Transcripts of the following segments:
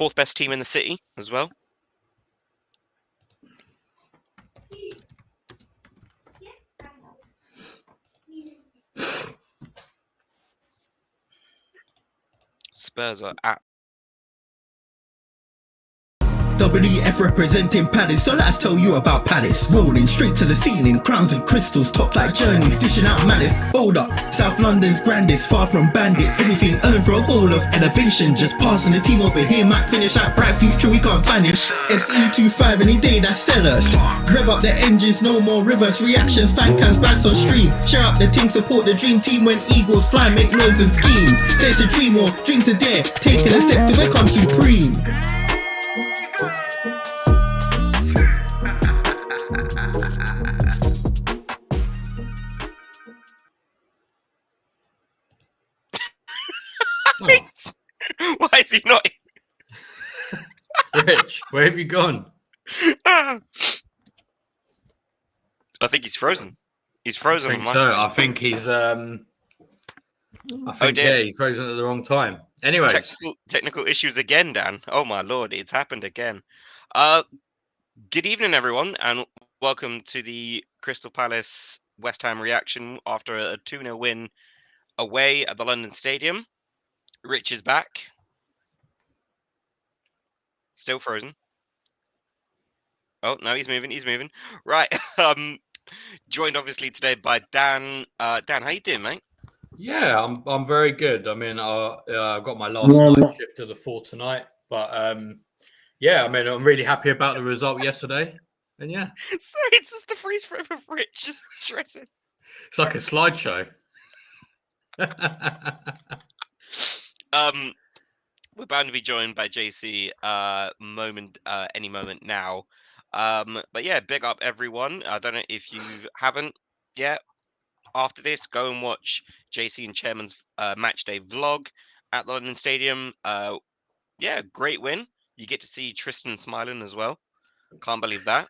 fourth best team in the city as well. Spurs are at WF representing Palace, so let's tell you about Palace. Rolling straight to the ceiling, crowns and crystals, top like journeys, dishing out malice. Hold up, South London's grandest, far from bandits. Everything earned for a goal of elevation. Just passing the team over here might finish out bright future we can't vanish. SE25 any day, that's sellers. Rev up the engines, no more reverse reactions. Fan cams, bands on stream. Share up the team, support the dream team when eagles fly, make noise and scheme. Dare to dream or dream to dare, taking a step to become supreme. Why is he not? Rich, where have you gone? I think he's frozen. He's frozen. I think he's he's frozen at the wrong time. Anyways, technical issues again, Dan. Oh my lord, it's happened again. Good evening, everyone, and welcome to the Crystal Palace West Ham reaction after a 2-0 win away at the London Stadium. Rich is back. Still frozen. Oh, no, he's moving. He's moving. Right. Joined obviously today by Dan. Dan, how you doing, mate? Yeah, I'm very good. I mean, I've got my last night shift to the 4 tonight, but yeah, I mean, I'm really happy about the result yesterday. And yeah. Sorry, it's just the freeze frame of Rich just stressing. It's like a slideshow. We're bound to be joined by JC any moment now. But yeah, big up everyone. I don't know if you haven't yet. After this, go and watch JC and Chairman's match day vlog at the London Stadium. Yeah, great win. You get to see Tristan smiling as well. Can't believe that.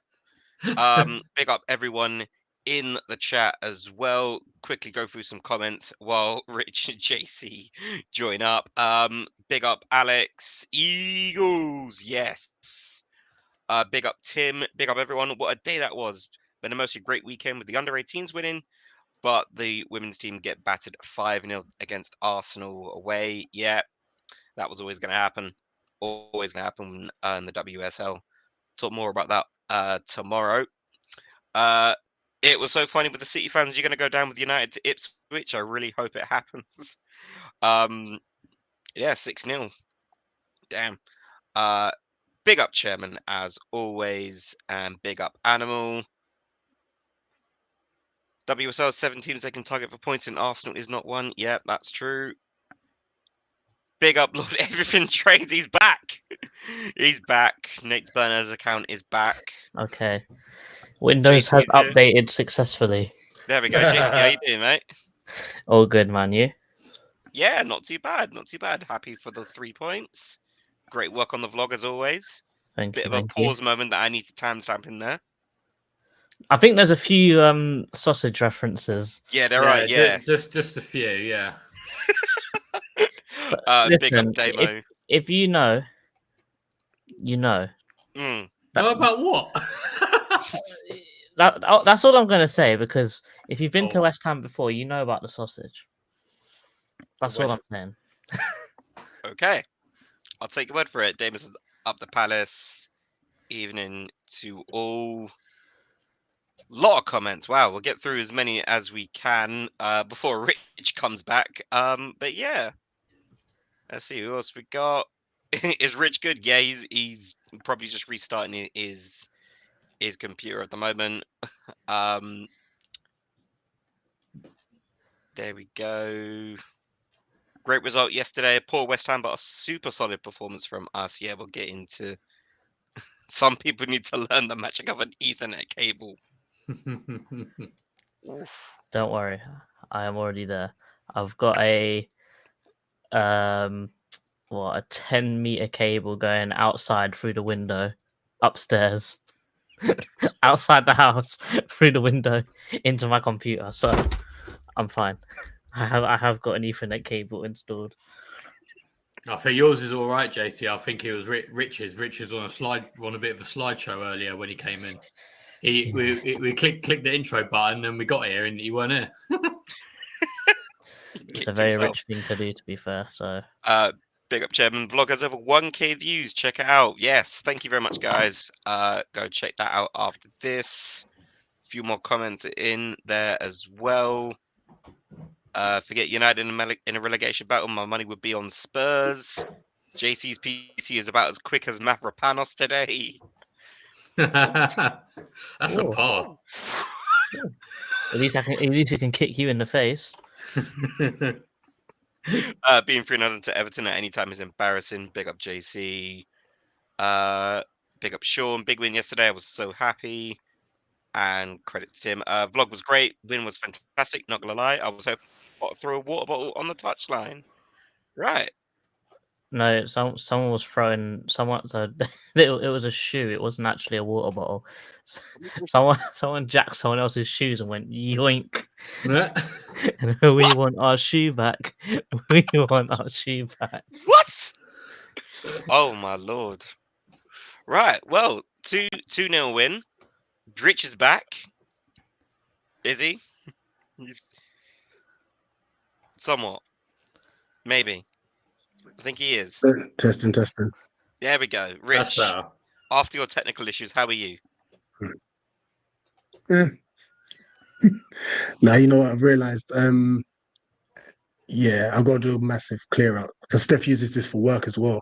Big up everyone in the chat as well. Quickly go through some comments while Rich and JC join up. Big up Alex. Eagles, yes. Big up Tim. Big up everyone. What a day that was. Been a mostly great weekend with the under-18s winning, but the women's team get battered 5-0 against Arsenal away. Yeah, that was always going to happen. Always going to happen in the WSL. Talk more about that tomorrow. It was so funny with the City fans. You're going to go down with United to Ipswich. I really hope it happens. Yeah, 6-0. Damn. Big up Chairman as always, and big up Animal. WSL 7 teams they can target for points, and Arsenal is not one. Yep, that's true. Big up Lord Everything Trades. He's back. He's back. Nate's Burner's account is back. Okay. Windows has updated successfully. There we go. JC, how you doing, mate? All good, man. You? Yeah, not too bad. Not too bad. Happy for the 3 points. Great work on the vlog as always. Bit of a pause moment that I need to timestamp in there. I think there's a few sausage references. Yeah, they're right. Yeah, just a few. Yeah. Listen, big up Damo. If you know, you know. Mm. About what? That's all I'm going to say, because if you've been to West Ham before, you know about the sausage. That's all I'm saying. Okay. I'll take your word for it. Damus is up the Palace. Evening to all. Lot of comments. Wow, we'll get through as many as we can before Rich comes back. But yeah. Let's see who else we got. Is Rich good? Yeah, he's probably just restarting his computer at the moment. There we go. Great result yesterday. Poor West Ham, but a super solid performance from us. Yeah, we'll get into. Some people need to learn the magic of an Ethernet cable. Don't worry, I am already there. I've got a 10-meter cable going outside through the window, upstairs, outside the house, through the window into my computer. So I'm fine. I have got an Ethernet cable installed. I think yours is all right, JC. I think it was Rich's. Rich's on a bit of a slideshow earlier when he came in. We clicked the intro button and we got here and he weren't here. It's a very rich thing to do, to be fair. So, big up, Chairman. Vlog has over 1K views. Check it out. Yes, thank you very much, guys. Go check that out after this. A few more comments in there as well. Forget United in a relegation battle. My money would be on Spurs. JC's PC is about as quick as Mavropanos today. That's a par. At least he can kick you in the face. Being 3-0 to Everton at any time is embarrassing. Big up JC. Big up Sean. Big win yesterday. I was so happy. And credit to Tim. Vlog was great. Win was fantastic. Not gonna lie. I was hoping to throw a water bottle on the touchline. Right. No, someone was throwing someone. So it was a shoe. It wasn't actually a water bottle. Someone jacked someone else's shoes and went yoink. And we want our shoe back. We want our shoe back. What? Oh my lord. Right. Well, 2-0 win. Rich is back. Is he? Somewhat. Maybe. I think he is. Testing. There we go. Rich, after your technical issues, how are you? Yeah. Now, you know what I've realised? Yeah, I've got to do a massive clear out. Because Steph uses this for work as well.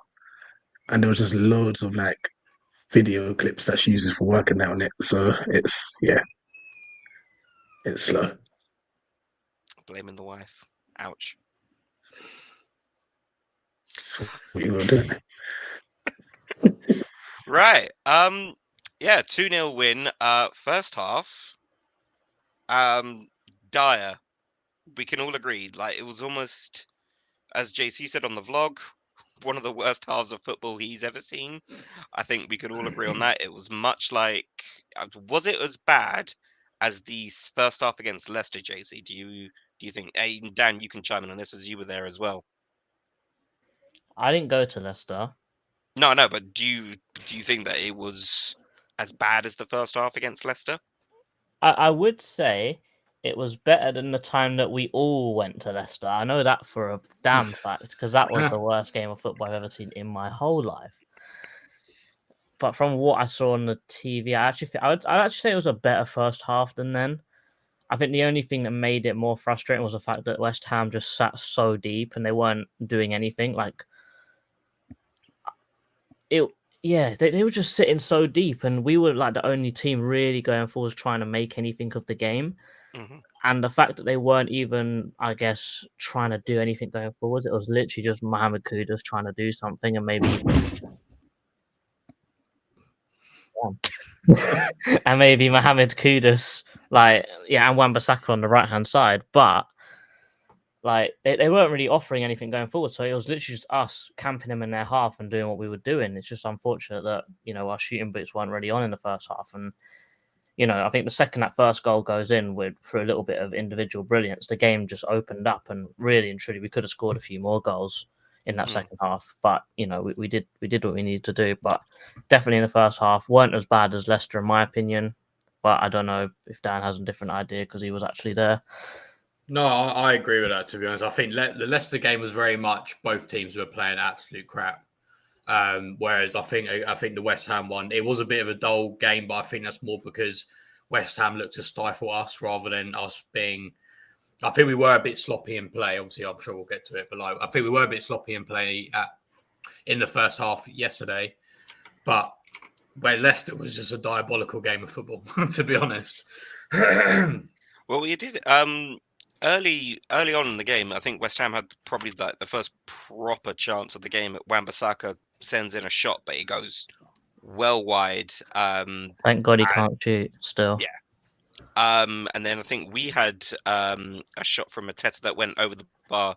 And there was just loads of like video clips that she uses for work and that on it. So it's slow. Blaming the wife. Ouch. So what you gonna do? Right. Yeah, 2-0 win. First half. Dire. We can all agree. Like, it was almost, as JC said on the vlog, one of the worst halves of football he's ever seen. I think we could all agree on that. It was much like, was it as bad as the first half against Leicester, JC? Do you think? Hey, Dan, you can chime in on this as you were there as well. I didn't go to Leicester. No, but do you think that it was as bad as the first half against Leicester? I would say it was better than the time that we all went to Leicester. I know that for a damn fact, because that was the worst game of football I've ever seen in my whole life. But from what I saw on the TV, I'd actually say it was a better first half than then. I think the only thing that made it more frustrating was the fact that West Ham just sat so deep and they weren't doing anything. Like, they were just sitting so deep, and we were like the only team really going forward trying to make anything of the game. Mm-hmm. And the fact that they weren't even, I guess, trying to do anything going forward, it was literally just Mohamed Kudus trying to do something, and maybe and maybe Mohamed Kudus, and Wan-Bissaka on the right hand side, but like they weren't really offering anything going forward. So it was literally just us camping them in their half and doing what we were doing. It's just unfortunate that our shooting boots weren't really on in the first half, and I think the second that first goal goes in through a little bit of individual brilliance, the game just opened up, and really and truly we could have scored a few more goals in that second half. But we did what we needed to do. But definitely in the first half weren't as bad as Leicester in my opinion. But I don't know if Dan has a different idea because he was actually there. No, I agree with that, to be honest. I think the Leicester game was very much both teams were playing absolute crap. Whereas I think the West Ham one, it was a bit of a dull game, but I think that's more because West Ham looked to stifle us rather than us being. I think we were a bit sloppy in play. Obviously, I'm sure we'll get to it, but I think we were a bit sloppy in play in the first half yesterday. But where Leicester was just a diabolical game of football, to be honest. Well, we did. Early on in the game, I think West Ham had probably the first proper chance of the game. Wan-Bissaka sends in a shot, but it goes well wide. Thank God he can't shoot still. Yeah. And then I think we had a shot from Mateta that went over the bar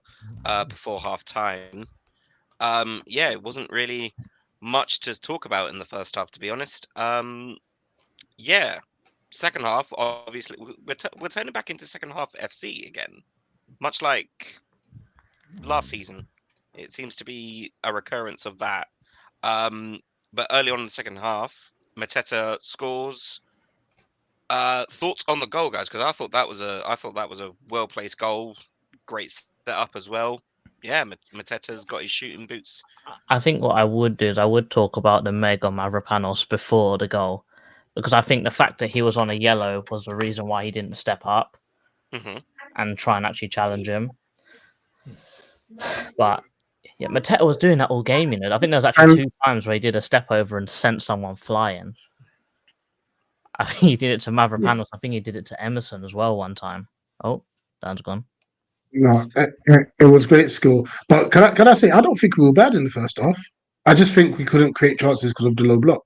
before half time. It wasn't really much to talk about in the first half, to be honest. Second half, obviously, we're turning back into second half FC again, much like last season. It seems to be a recurrence of that. But early on in the second half, Mateta scores. Thoughts on the goal, guys? Because I thought that was a well placed goal, great setup as well. Yeah, Mateta's got his shooting boots. I think what I would do is I would talk about the Mega Mavropanos before the goal, because I think the fact that he was on a yellow was the reason why he didn't step up Hmm. and try and actually challenge him. But yeah, Mateta was doing that all game. I think there was actually 2 times where he did a step over and sent someone flying. I think he did it to Mavropanos. I think he did it to Emerson as well one time. Oh, Dan's gone. No, it was great skill. But can I say, I don't think we were bad in the first half. I just think we couldn't create chances because of the low block.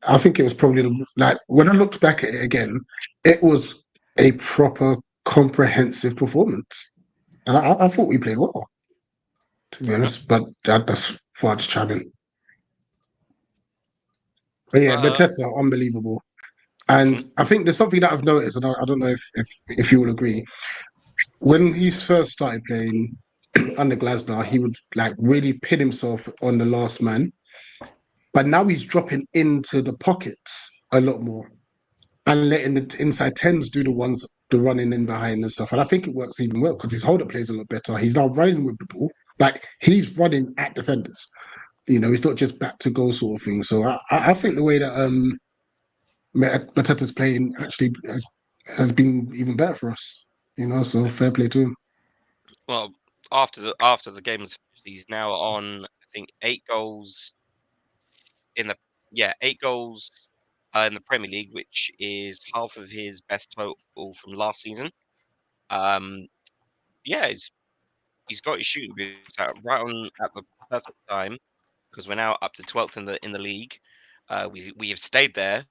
I think it was probably like when I looked back at it again, it was a proper comprehensive performance, and I thought we played well, to be honest. But that's far just chatting. But yeah, Mateta, unbelievable. And I think there's something that I've noticed, and I don't know if you will agree. When he first started playing under Glasner, he would like really pin himself on the last man. But now he's dropping into the pockets a lot more and letting the inside tens do the running in behind and stuff. And I think it works even well because his hold up plays a lot better. He's now running with the ball. Like he's running at defenders. He's not just back to goal sort of thing. So I think the way that Mateta's playing actually has been even better for us. So fair play to him. Well, after the game was finished, he's now on, I think, 8 goals in the 8 goals in the Premier League, which is half of his best total from last season. Yeah, he's got his shooting boots out right on at the perfect time because we're now up to 12th in the league. We have stayed there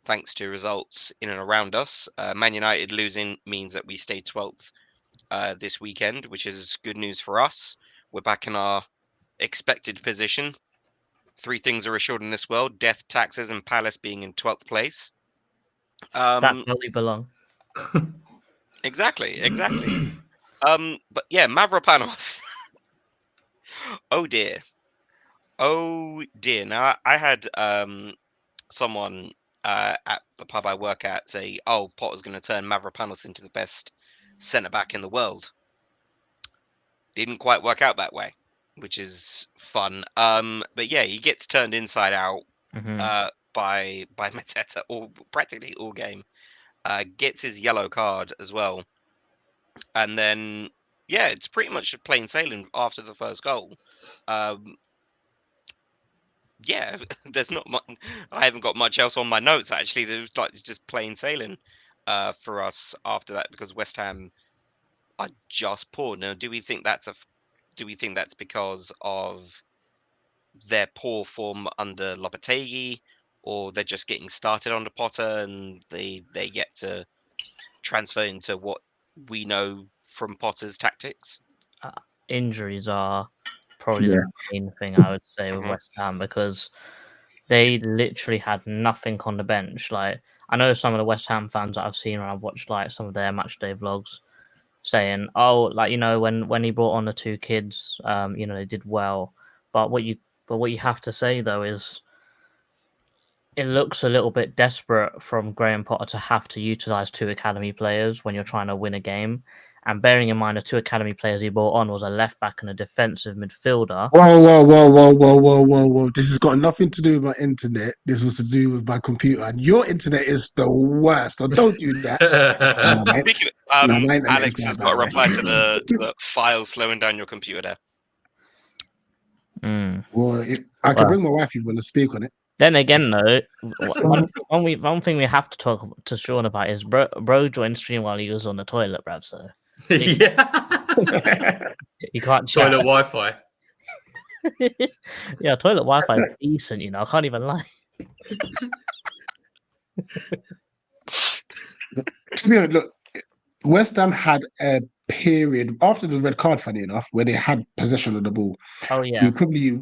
thanks to results in and around us. Man United losing means that we stay 12th this weekend, which is good news for us. We're back in our expected position. 3 things are assured in this world: death, taxes, and Palace being in 12th place. That's where we belong. Exactly. But yeah, Mavropanos. Oh dear. Now I had someone at the pub I work at say, "Oh, Potter's going to turn Mavropanos into the best centre back in the world." Didn't quite work out that way, which is fun. But yeah, he gets turned inside out by Mateta practically all game. Gets his yellow card as well, and then yeah, it's pretty much plain sailing after the first goal. Yeah, there's not much. I haven't got much else on my notes actually. There's like just plain sailing for us after that because West Ham are just poor. Now, do we think that's because of their poor form under Lopetegui, or they're just getting started under Potter and they're yet to transfer into what we know from Potter's tactics? Injuries are probably the main thing I would say with West Ham because they literally had nothing on the bench. Like I know some of the West Ham fans that I've seen when I've watched like some of their match day vlogs saying, "Oh, like when he brought on the 2 kids, they did well." But what you have to say though is it looks a little bit desperate from Graham Potter to have to utilize 2 academy players when you're trying to win a game. And bearing in mind the 2 academy players he brought on was a left back and a defensive midfielder. Whoa. This has got nothing to do with my internet. This was to do with my computer. And your internet is the worst. So don't do that. Speaking of, Alex has got a reply to the file slowing down your computer there. Well, I can bring my wife if you want to speak on it. Then again, though, one thing we have to talk to Sean about is bro joined stream while he was on the toilet, bruv. So yeah, you can't toilet Wi-Fi. Yeah, toilet Wi-Fi is decent. I can't even lie. To be honest, look, West Ham had a period after the red card, funny enough, where they had possession of the ball. Oh yeah, you probably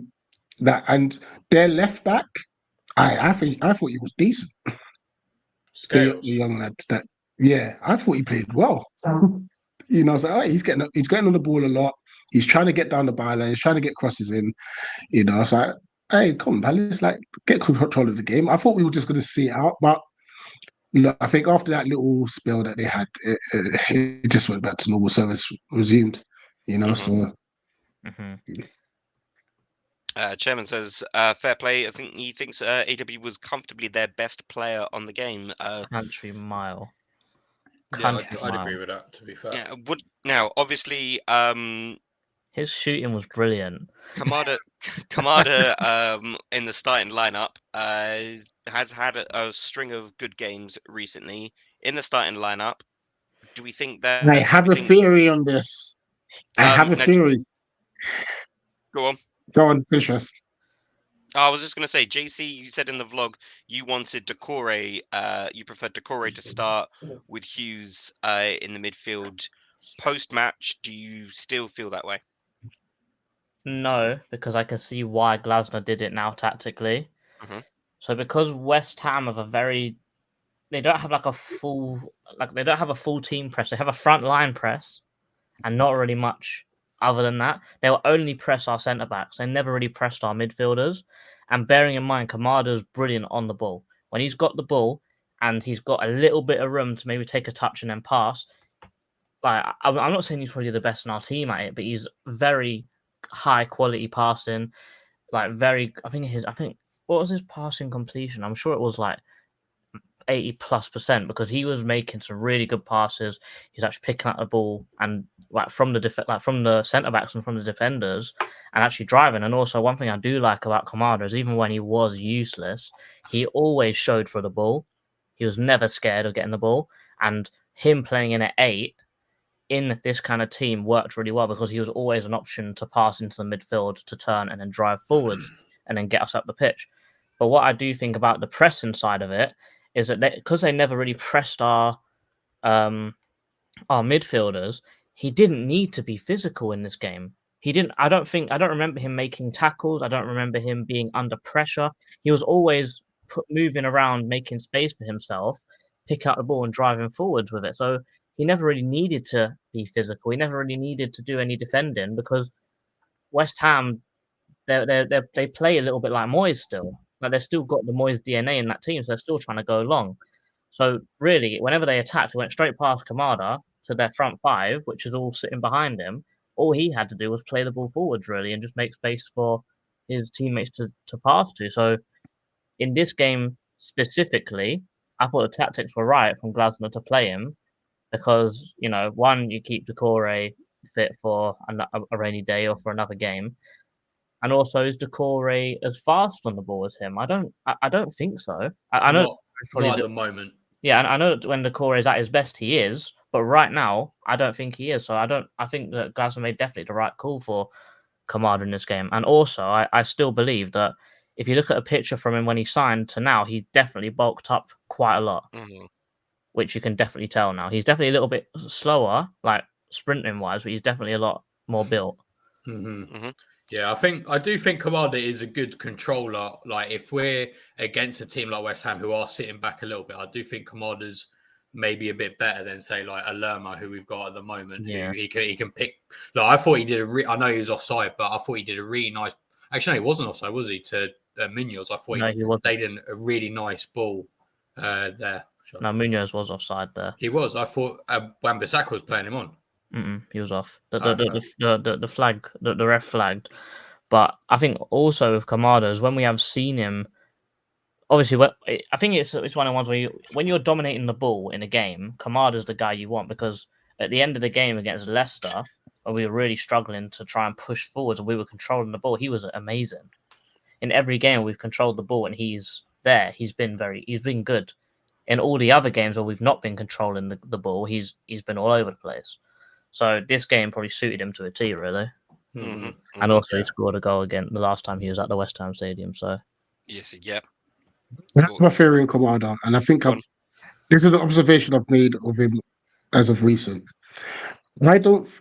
that and their left back. I thought he was decent. Scales. The young lad. I thought he played well. I was like, oh, he's getting on the ball a lot. He's trying to get down the byline. He's trying to get crosses in. You know, it's like, hey, come on, Palace, like get control of the game. I thought we were just going to see it out, but look, I think after that little spell that they had, it just went back to normal service resumed. You know, so. Chairman says, fair play. I think he thinks AW was comfortably their best player on the game. Country mile. Yeah, I'd agree with that, to be fair. Yeah, obviously, his shooting was brilliant. Kamada, in the starting lineup, has had a string of good games recently. In the starting lineup, do we think that... I have a theory on this. I have a theory. Go on. Go on, finish us. I was just going to say, JC, you said in the vlog you wanted Decore, you preferred Decore to start with Hughes in the midfield. Post-match, do you still feel that way? No, because I can see why Glasner did it now tactically. So because West Ham have they don't have a full team press. They have a front line press and not really much other than that. They will only press our centre backs. They never really pressed our midfielders. And bearing in mind, Kamada's brilliant on the ball. When he's got the ball and he's got a little bit of room to maybe take a touch and then pass, like I'm not saying he's probably the best in our team at it, but he's very high quality passing. Like I think what was his passing completion? I'm sure it was like 80+%, because he was making some really good passes. He's actually picking up the ball and from the centre backs and from the defenders, and actually driving. And also, one thing I do like about Kamada is even when he was useless, he always showed for the ball. He was never scared of getting the ball, and him playing in at 8 in this kind of team worked really well because he was always an option to pass into the midfield, to turn and then drive forwards and then get us up the pitch. But what I do think about the pressing side of it is that because they never really pressed our midfielders, he didn't need to be physical in this game. He didn't. I don't remember him making tackles. I don't remember him being under pressure. He was always moving around, making space for himself, pick up the ball and driving forwards with it. So he never really needed to be physical. He never really needed to do any defending because West Ham, they play a little bit like Moyes still. Like they've still got the Moyes DNA in that team, so they're still trying to go long. So really, whenever they attacked, it went straight past Kamada to their front five, which is all sitting behind him. All he had to do was play the ball forwards, really, and just make space for his teammates to pass to. So in this game specifically, I thought the tactics were right from Glasner to play him because, one, you keep Decore fit for a rainy day or for another game. And also, is Decore as fast on the ball as him? I don't think so. I know not at the moment. Yeah, and I know that when Decore is at his best, he is. But right now, I don't think he is. So I think that Glasner made definitely the right call for Kamada in this game. And also, I still believe that if you look at a picture from him when he signed to now, he definitely bulked up quite a lot, which you can definitely tell now. He's definitely a little bit slower, like sprinting wise, but he's definitely a lot more built. Yeah, I do think Kamada is a good controller. Like if we're against a team like West Ham who are sitting back a little bit, I do think Kamada's maybe a bit better than say like a Lerma who we've got at the moment. Yeah. Who he can pick. Like I thought he did I know he was offside, but I thought he did a really nice. Actually, no, he wasn't offside, was he? To Munoz, I thought he laid in a really nice ball there. No, Munoz was offside there. He was. I thought Wan-Bissaka was playing him on. He was off. The flag, the ref flagged. But I think also with Kamada is when we have seen him. Obviously, I think it's one of the ones where when you're dominating the ball in a game, Kamada's the guy you want because at the end of the game against Leicester, when we were really struggling to try and push forwards and we were controlling the ball, he was amazing. In every game we've controlled the ball and he's there. He's been good. In all the other games where we've not been controlling the ball, he's been all over the place. So this game probably suited him to a T, really. And also he scored a goal again the last time he was at the West Ham Stadium. So yes, yeah. I have a theory in Kamada, and I think this is an observation I've made of him as of recent.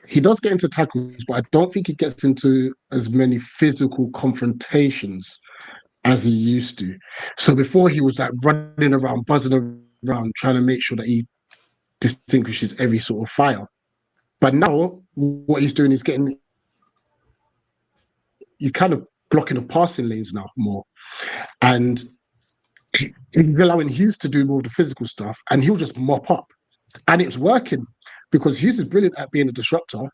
He does get into tackles, but I don't think he gets into as many physical confrontations as he used to. So before he was like running around, buzzing around, trying to make sure that he distinguishes every sort of fire. But now what he's doing is getting he's kind of blocking of passing lanes now more, and he's allowing Hughes to do more of the physical stuff, and he'll just mop up, and it's working because Hughes is brilliant at being a disruptor,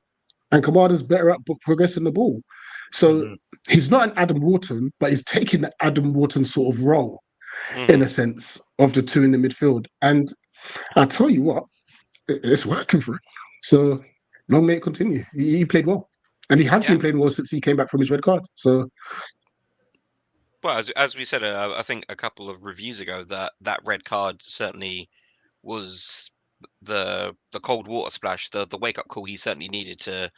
and Kamada's better at progressing the ball. So he's not an Adam Wharton, but he's taking the Adam Wharton sort of role in a sense of the two in the midfield. And I tell you what, it's working for him. So long may it continue. He played well, and he has been playing well since he came back from his red card. So. Well, as we said, I think a couple of reviews ago, that red card certainly was the cold water splash, the wake up call he certainly needed to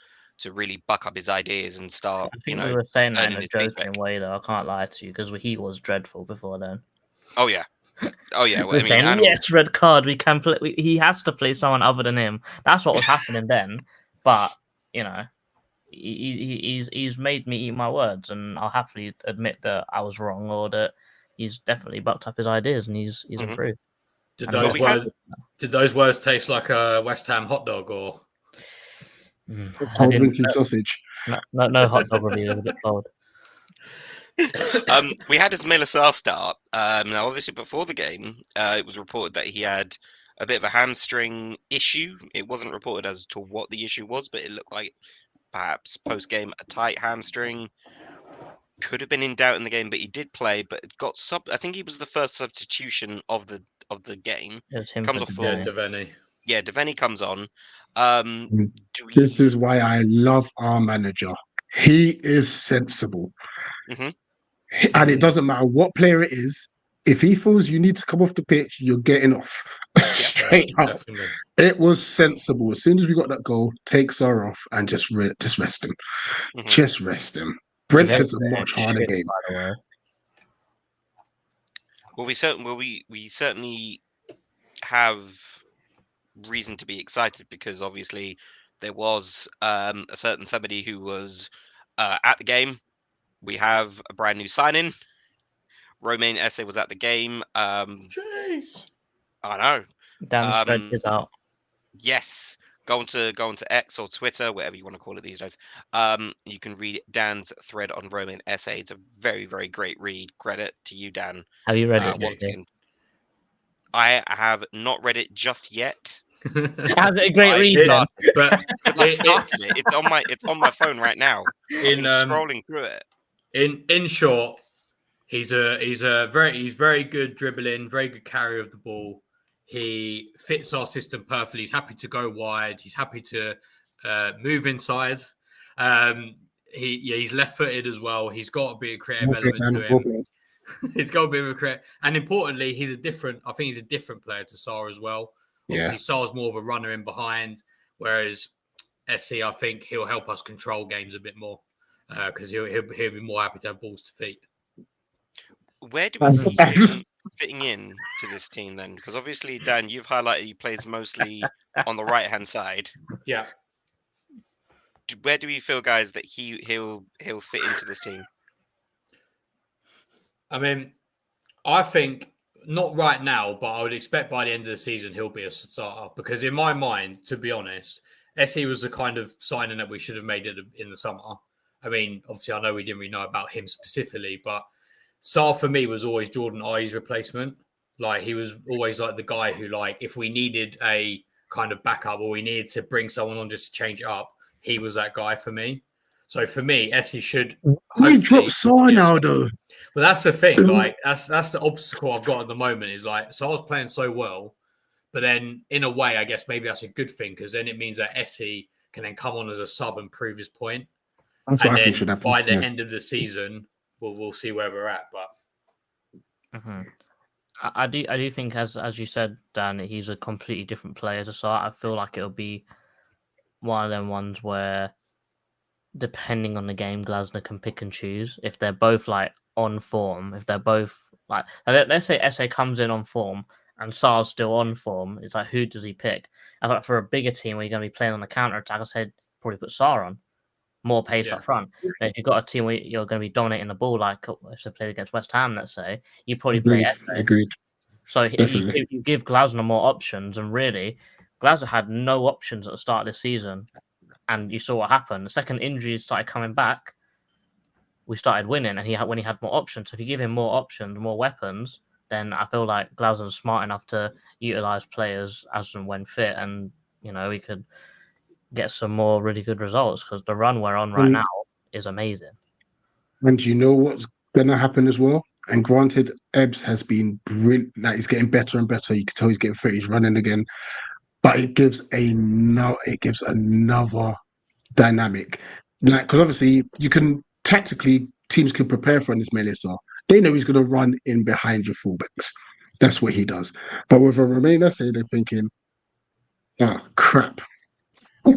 really buck up his ideas and start. I think we were saying that in earning a his days joking back. way, though. I can't lie to you because he was dreadful before then. Oh yeah, oh yeah. Well, We're I mean, saying, and yes, red card. We can play. He has to play someone other than him. That's what was happening then. But you know, he's made me eat my words, and I'll happily admit that I was wrong, or that he's definitely bucked up his ideas and he's improved. Did And those words taste like a West Ham hot dog, or I didn't, sausage? no hot dog review is a bit cold. we had Ismail Assar start. Now, obviously, before the game, it was reported that he had a bit of a hamstring issue. It wasn't reported as to what the issue was, but it looked like perhaps post-game a tight hamstring. Could have been in doubt in the game, but he did play. But got I think he was the first substitution of the game. It was him Comes for off for Devaney. Yeah, Devaney comes on. This is why I love our manager. He is sensible. And it doesn't matter what player it is. If he feels you need to come off the pitch, you're getting off. Straight up. Definitely. It was sensible. As soon as we got that goal, take Sarr off and just rest him. Just rest him. Brentford's a much harder game. By the way. Well, we certainly have reason to be excited because obviously there was a certain somebody who was at the game. We have a brand new signing. Romain Esse was at the game. Jeez. I know. Dan Stretch is out. Yes. Go on to X or Twitter, whatever you want to call it these days. You can read Dan's thread on Romain Esse. It's a very, very great read. Credit to you, Dan. Have you read it? Once again. I have not read it just yet. Has it a great read? But I started it. It's on my phone right now. I'm scrolling through it. In short, he's very good dribbling, very good carrier of the ball. He fits our system perfectly. He's happy to go wide. He's happy to move inside. He's left-footed as well. He's got a bit of creative element to him. He's got a bit of a creative, and importantly, I think he's a different player to Sarr as well. Obviously, Sarr's more of a runner in behind, whereas Esse, I think he'll help us control games a bit more because he'll be more happy to have balls to feet. Where do we see him fitting in to this team then? Because obviously, Dan, you've highlighted he plays mostly on the right-hand side. Yeah. Where do we feel, guys, that he'll fit into this team? I mean, I think not right now, but I would expect by the end of the season he'll be a starter. Because in my mind, to be honest, Esse was the kind of signing that we should have made it in the summer. I mean, obviously, I know we didn't really know about him specifically, but Sarr for me was always Jordan Ayew's replacement. Like he was always like the guy who, like, if we needed a kind of backup or we needed to bring someone on just to change it up, he was that guy for me. So for me, Esse should. We dropped Sarr now, though. But that's the thing. Like that's the obstacle I've got at the moment. Is like Sarr's playing so well, but then in a way, I guess maybe that's a good thing because then it means that Esse can then come on as a sub and prove his point. That's what I think should happen. By the end of the season, we'll see where we're at. But I do think, as you said, Dan, he's a completely different player to Sarr. I feel like it'll be one of them ones where, depending on the game, Glasner can pick and choose. If they're both like on form, if they're both like, let's say Esse comes in on form and Sarr's still on form, it's like, who does he pick? I thought for a bigger team where you're going to be playing on the counter attack, I said probably put Sarr on, more pace up front. But if you've got a team where you're going to be dominating the ball, like if they played against West Ham, let's say, you probably play Esse. Agreed. So if you give Glasner more options, and really, Glasner had no options at the start of the season. And you saw what happened. The second injuries started coming back, we started winning, and when he had more options. So if you give him more options, more weapons, then I feel like Glasgow's smart enough to utilize players as and when fit, and we could get some more really good results because the run we're on right now is amazing. And you know what's gonna happen as well? And granted, Ebbs has been brilliant. Like he's getting better and better. You can tell he's getting fit. He's running again, but it gives another dynamic. Like because obviously you can tactically teams can prepare for this Melissa. They know he's gonna run in behind your fullbacks. That's what he does. But with a Remainer, say they're thinking, oh crap. They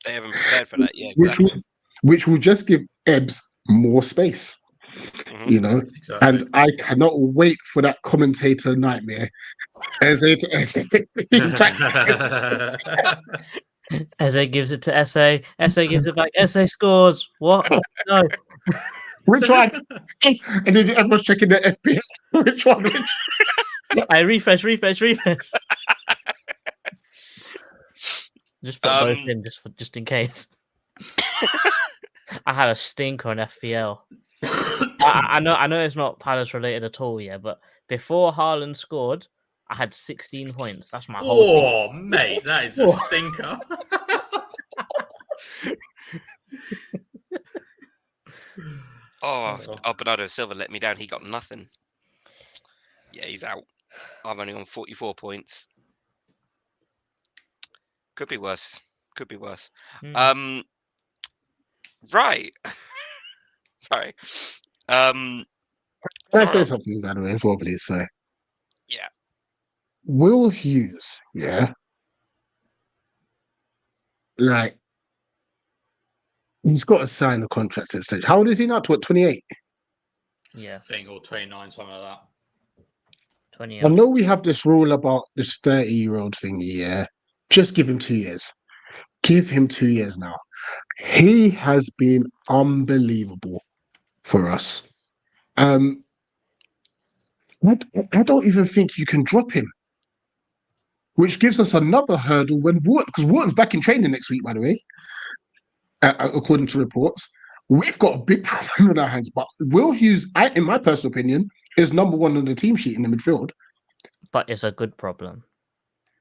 haven't prepared for that. Yeah, exactly. which will just give Ebbs more space, Mhm. Exactly. And I cannot wait for that commentator nightmare. Eze to Eze. Eze gives it to Eze. Eze gives it back. Eze scores. What? No. Which one? And then everyone's checking their FPS. Which one? I refresh. Just put both in just in case. I had a stinker on FPL. I know it's not Palace related at all, yeah, but before Haaland scored, I had 16 points. That's my whole team. Oh, mate, that is a stinker. Bernardo Silva let me down. He got nothing. Yeah, he's out. I'm only on 44 points. Could be worse. Right. Sorry. Can I say something, by the way, as well, please? So, yeah. Will Hughes, yeah? Like, he's got to sign a contract at this stage. How old is he now? 28? Yeah. I think, or 29, something like that. 28. I know we have this rule about this 30-year-old thing, yeah. Just give him 2 years. Give him 2 years now. He has been unbelievable for us. I don't even think you can drop him, which gives us another hurdle when because Wharton's back in training next week, by the way, according to reports. We've got a big problem on our hands, but Will Hughes, in my personal opinion, is number one on the team sheet in the midfield. But it's a good problem.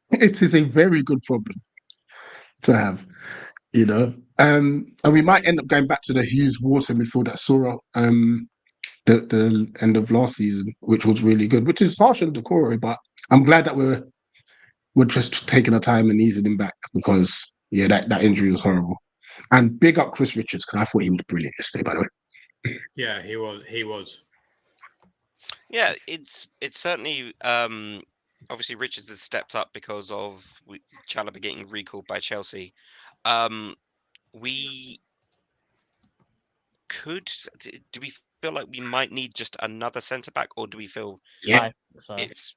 It is a very good problem to have, and we might end up going back to the Hughes Water midfield that saw the end of last season, which was really good, which is harsh on Decore, but I'm glad that we're just taking our time and easing him back because that injury was horrible. And big up Chris Richards because I thought he was brilliant yesterday, by the way. Yeah, he was. Yeah, it's certainly obviously Richards has stepped up because of Chalobah getting recalled by Chelsea. We could do we feel like we might need just another centre back, or do we feel it's?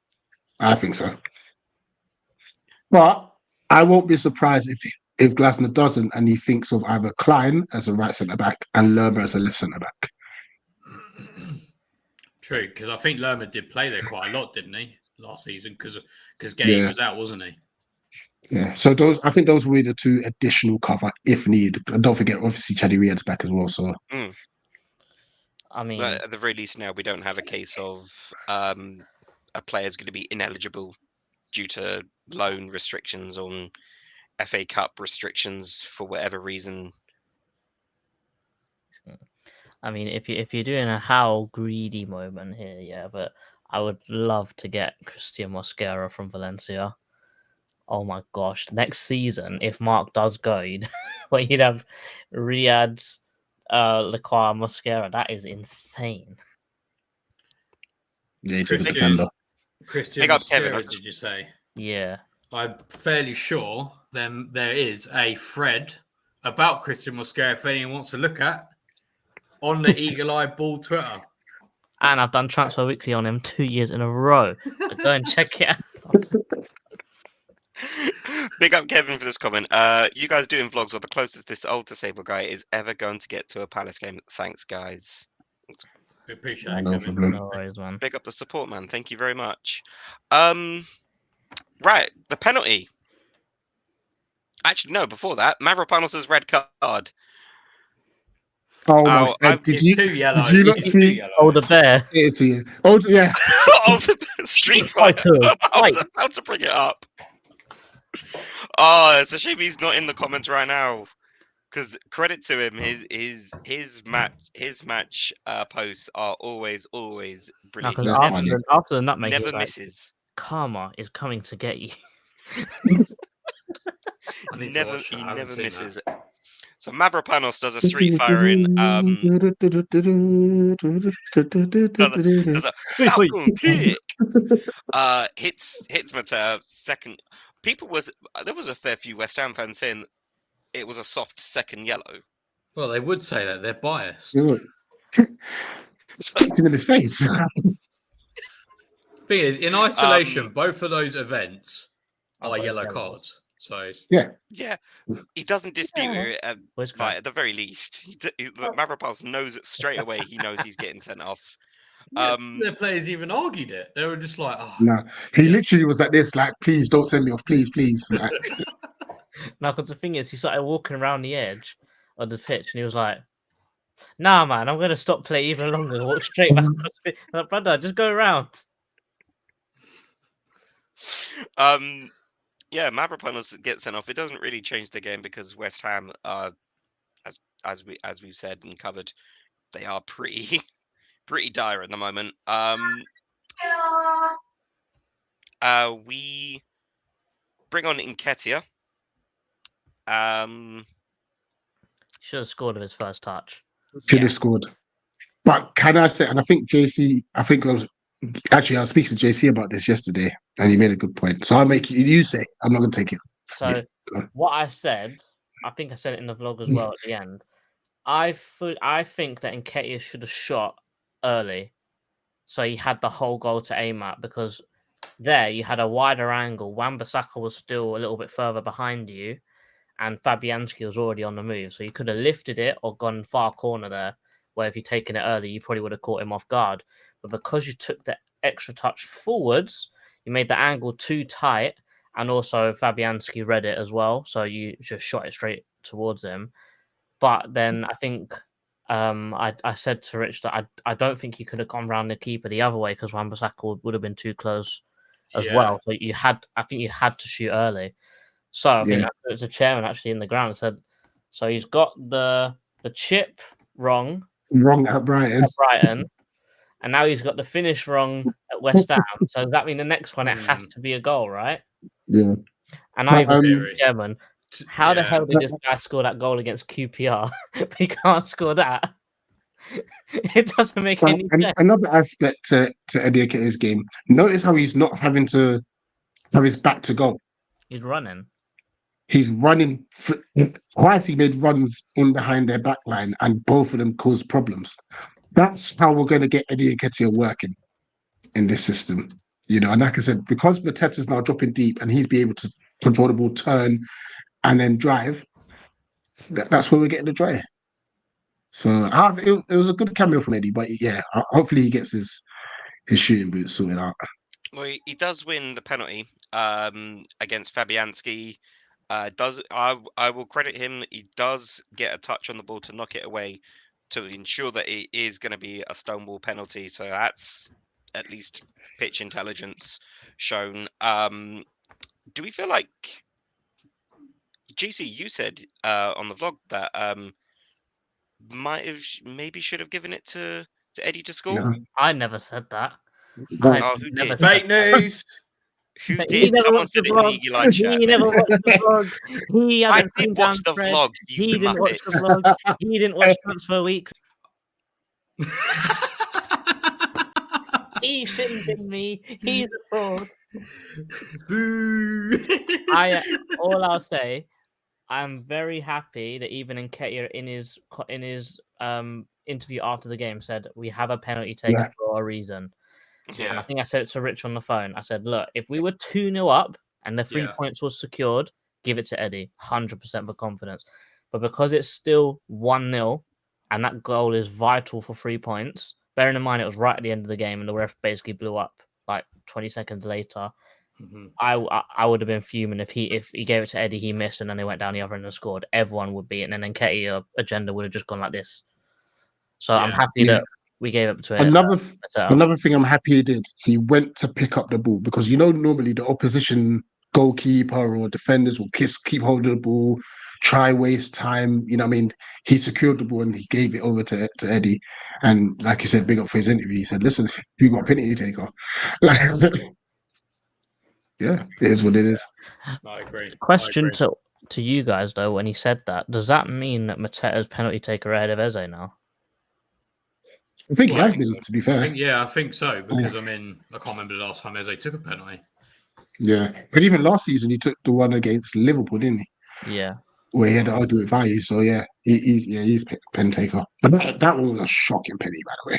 I think so. But I won't be surprised if Glasner doesn't and he thinks of either Klein as a right centre back and Lerma as a left centre back. True, because I think Lerma did play there quite a lot, didn't he, last season? Because Gay was out, wasn't he? Yeah. So I think those were the two additional cover if needed. And don't forget, obviously, Chaddy Riyad's back as well. So. I mean, but at the very least, now we don't have a case of a player's going to be ineligible due to loan restrictions on FA Cup restrictions for whatever reason. I mean, if you're doing a how greedy moment here, yeah, but I would love to get Christian Mosquera from Valencia. Oh my gosh! Next season, if Mark does go, you'd have Riyadh, Lacroix, Mosquera. That is insane. Yeah, he's a defender. Christian Mosquera, did you say? Yeah. I'm fairly sure then there is a thread about Christian Mosquera if anyone wants to look at on the Eagle Eye Ball Twitter. And I've done Transfer Weekly on him 2 years in a row. So go and check it out. Big up Kevin for this comment. You guys doing vlogs are the closest this old disabled guy is ever going to get to a Palace game. Thanks, guys. We appreciate it, Kevin. No worries, man. Big up the support, man. Thank you very much. Right, the penalty. Actually, no, before that, Mavropanos' red card. Oh my Oh, god! Did It's you too yellow. did you not It's too see? yellow. Oh, the bear. It is to you. Oh yeah. oh, Street Fighter. Fighter. I was Fight. about to bring it up. Oh, it's a shame he's not in the comments right now. Because credit to him, his match posts are always No, brilliant. because He That's never funny. after the nutmeg, he never was like, misses. karma is coming to get you. I need to Never watch that. he I haven't never seen misses. that. So Mavropanos does a Street Fighter in does a Falcon kick. Hits Mateta second. There was a fair few West Ham fans saying it was a soft second yellow. Well, they would say that. They're biased. Just kicked him in his face. Thing is, in isolation, both of those events Oh, are both yellow yellows. cards. So Yeah. Yeah, he doesn't dispute Yeah. it. Voice Like, crack. at the very least, Mavropanos knows it straight away. He knows he's getting sent off. their players even argued it. They were just like, oh, No. He Yeah. literally was like this, like, please don't send me off, please, please. Like, No, because the thing is, he started walking around the edge of the pitch, and he was like, "Nah, man, I'm gonna stop play even longer and walk straight back across the pitch." I'm like, brother, just go around. Yeah, Mavropanos gets sent off. It doesn't really change the game because West Ham are, as we've said and covered, they are pretty pretty dire at the moment. We bring on Nketiah. Should have scored with his first touch. should Yeah, have scored. But can I say, and I think JC, I was speaking to JC about this yesterday, and he made a good point. So I'll make you say, I'm not going to take it. So Yeah, go on. what I said, I think I said it in the vlog as well at the end. I think that Nketiah should have shot early, so he had the whole goal to aim at, because there you had a wider angle. Wan-Bissaka was still a little bit further behind you, and Fabianski was already on the move, so you could have lifted it or gone far corner there, where if you'd taken it early, you probably would have caught him off guard. But because you took the extra touch forwards, you made the angle too tight, and also Fabianski read it as well, so you just shot it straight towards him. But then I think I said to Rich that I don't think you could have gone round the keeper the other way, because Wan-Bissaka would have been too close as Yeah. well. So I think you had to shoot early. So I think it was a chairman actually in the ground and said, so he's got the chip wrong Wrong at Brighton. at Brighton, and now he's got the finish wrong at West Ham. So does that mean the next one it has to be a goal, right? Yeah. And I even Um, said, chairman, how the Yeah. hell did this guy score that goal against QPR? But he can't score that. It doesn't make any sense. Another aspect to Eddie Nketiah's game, notice how he's not having to have his back to goal. He's running. He's running. Twice he made runs in behind their back line, and both of them caused problems. That's how we're going to get Eddie Nketiah working in this system. You know, and like I said, because Mateta's now dropping deep and he's be able to control the ball, turn, and then drive, that's where we're getting the joy. So it was a good cameo from Eddie, but yeah, hopefully he gets his shooting boots sorted out. well, he does win the penalty against Fabianski. I will credit him. He does get a touch on the ball to knock it away to ensure that it is going to be a stonewall penalty. So that's at least pitch intelligence shown. Do we feel like GC? You said on the vlog that maybe should have given it to Eddie to score. Yeah. I never said that. Oh, who never did? said Fake news. Who He did? never Someone watched the said it in the vlog. Eli chat. He never watched the vlog. He I hasn't did seen watch Dan the Fred. vlog. You He didn't watch the muppet. vlog. He didn't watch Transfer Week. He shouldn't have been me. He's a fraud. Boo. All I'll say, I'm very happy that even Nketiah in his interview after the game said we have a penalty taken Yeah. for a reason. And I Yeah. think I said it to Rich on the phone. I said, look, if we were 2-0 up and the 3 Yeah. points was secured, give it to Eddie, 100% for confidence. But because it's still 1-0 and that goal is vital for 3 points, bearing in mind it was right at the end of the game and the ref basically blew up like 20 seconds later, Mhm. I would have been fuming if he gave it to Eddie, he missed, and then they went down the other end and scored. Everyone would be, and then Nketiah's agenda would have just gone like this. So I'm Yeah. happy that we gave up to it. Another thing I'm happy he did, he went to pick up the ball because normally the opposition goalkeeper or defenders will keep holding the ball, try waste time. You know what I mean? He secured the ball and he gave it over to Eddie. And like you said, big up for his interview. He said, listen, you got a penalty taker. Like, yeah, it is what it is. I agree. Question to you guys though, when he said that, does that mean that Mateta's penalty taker ahead of Eze now? I think he Yeah, I has think been, so. to be fair. I think so, because I can't remember the last time Eze took a penalty. Yeah. But even last season, he took the one against Liverpool, didn't he? Yeah. Where he had to argue with value. So yeah, he's pen taker. But that one was a shocking penny, by the way.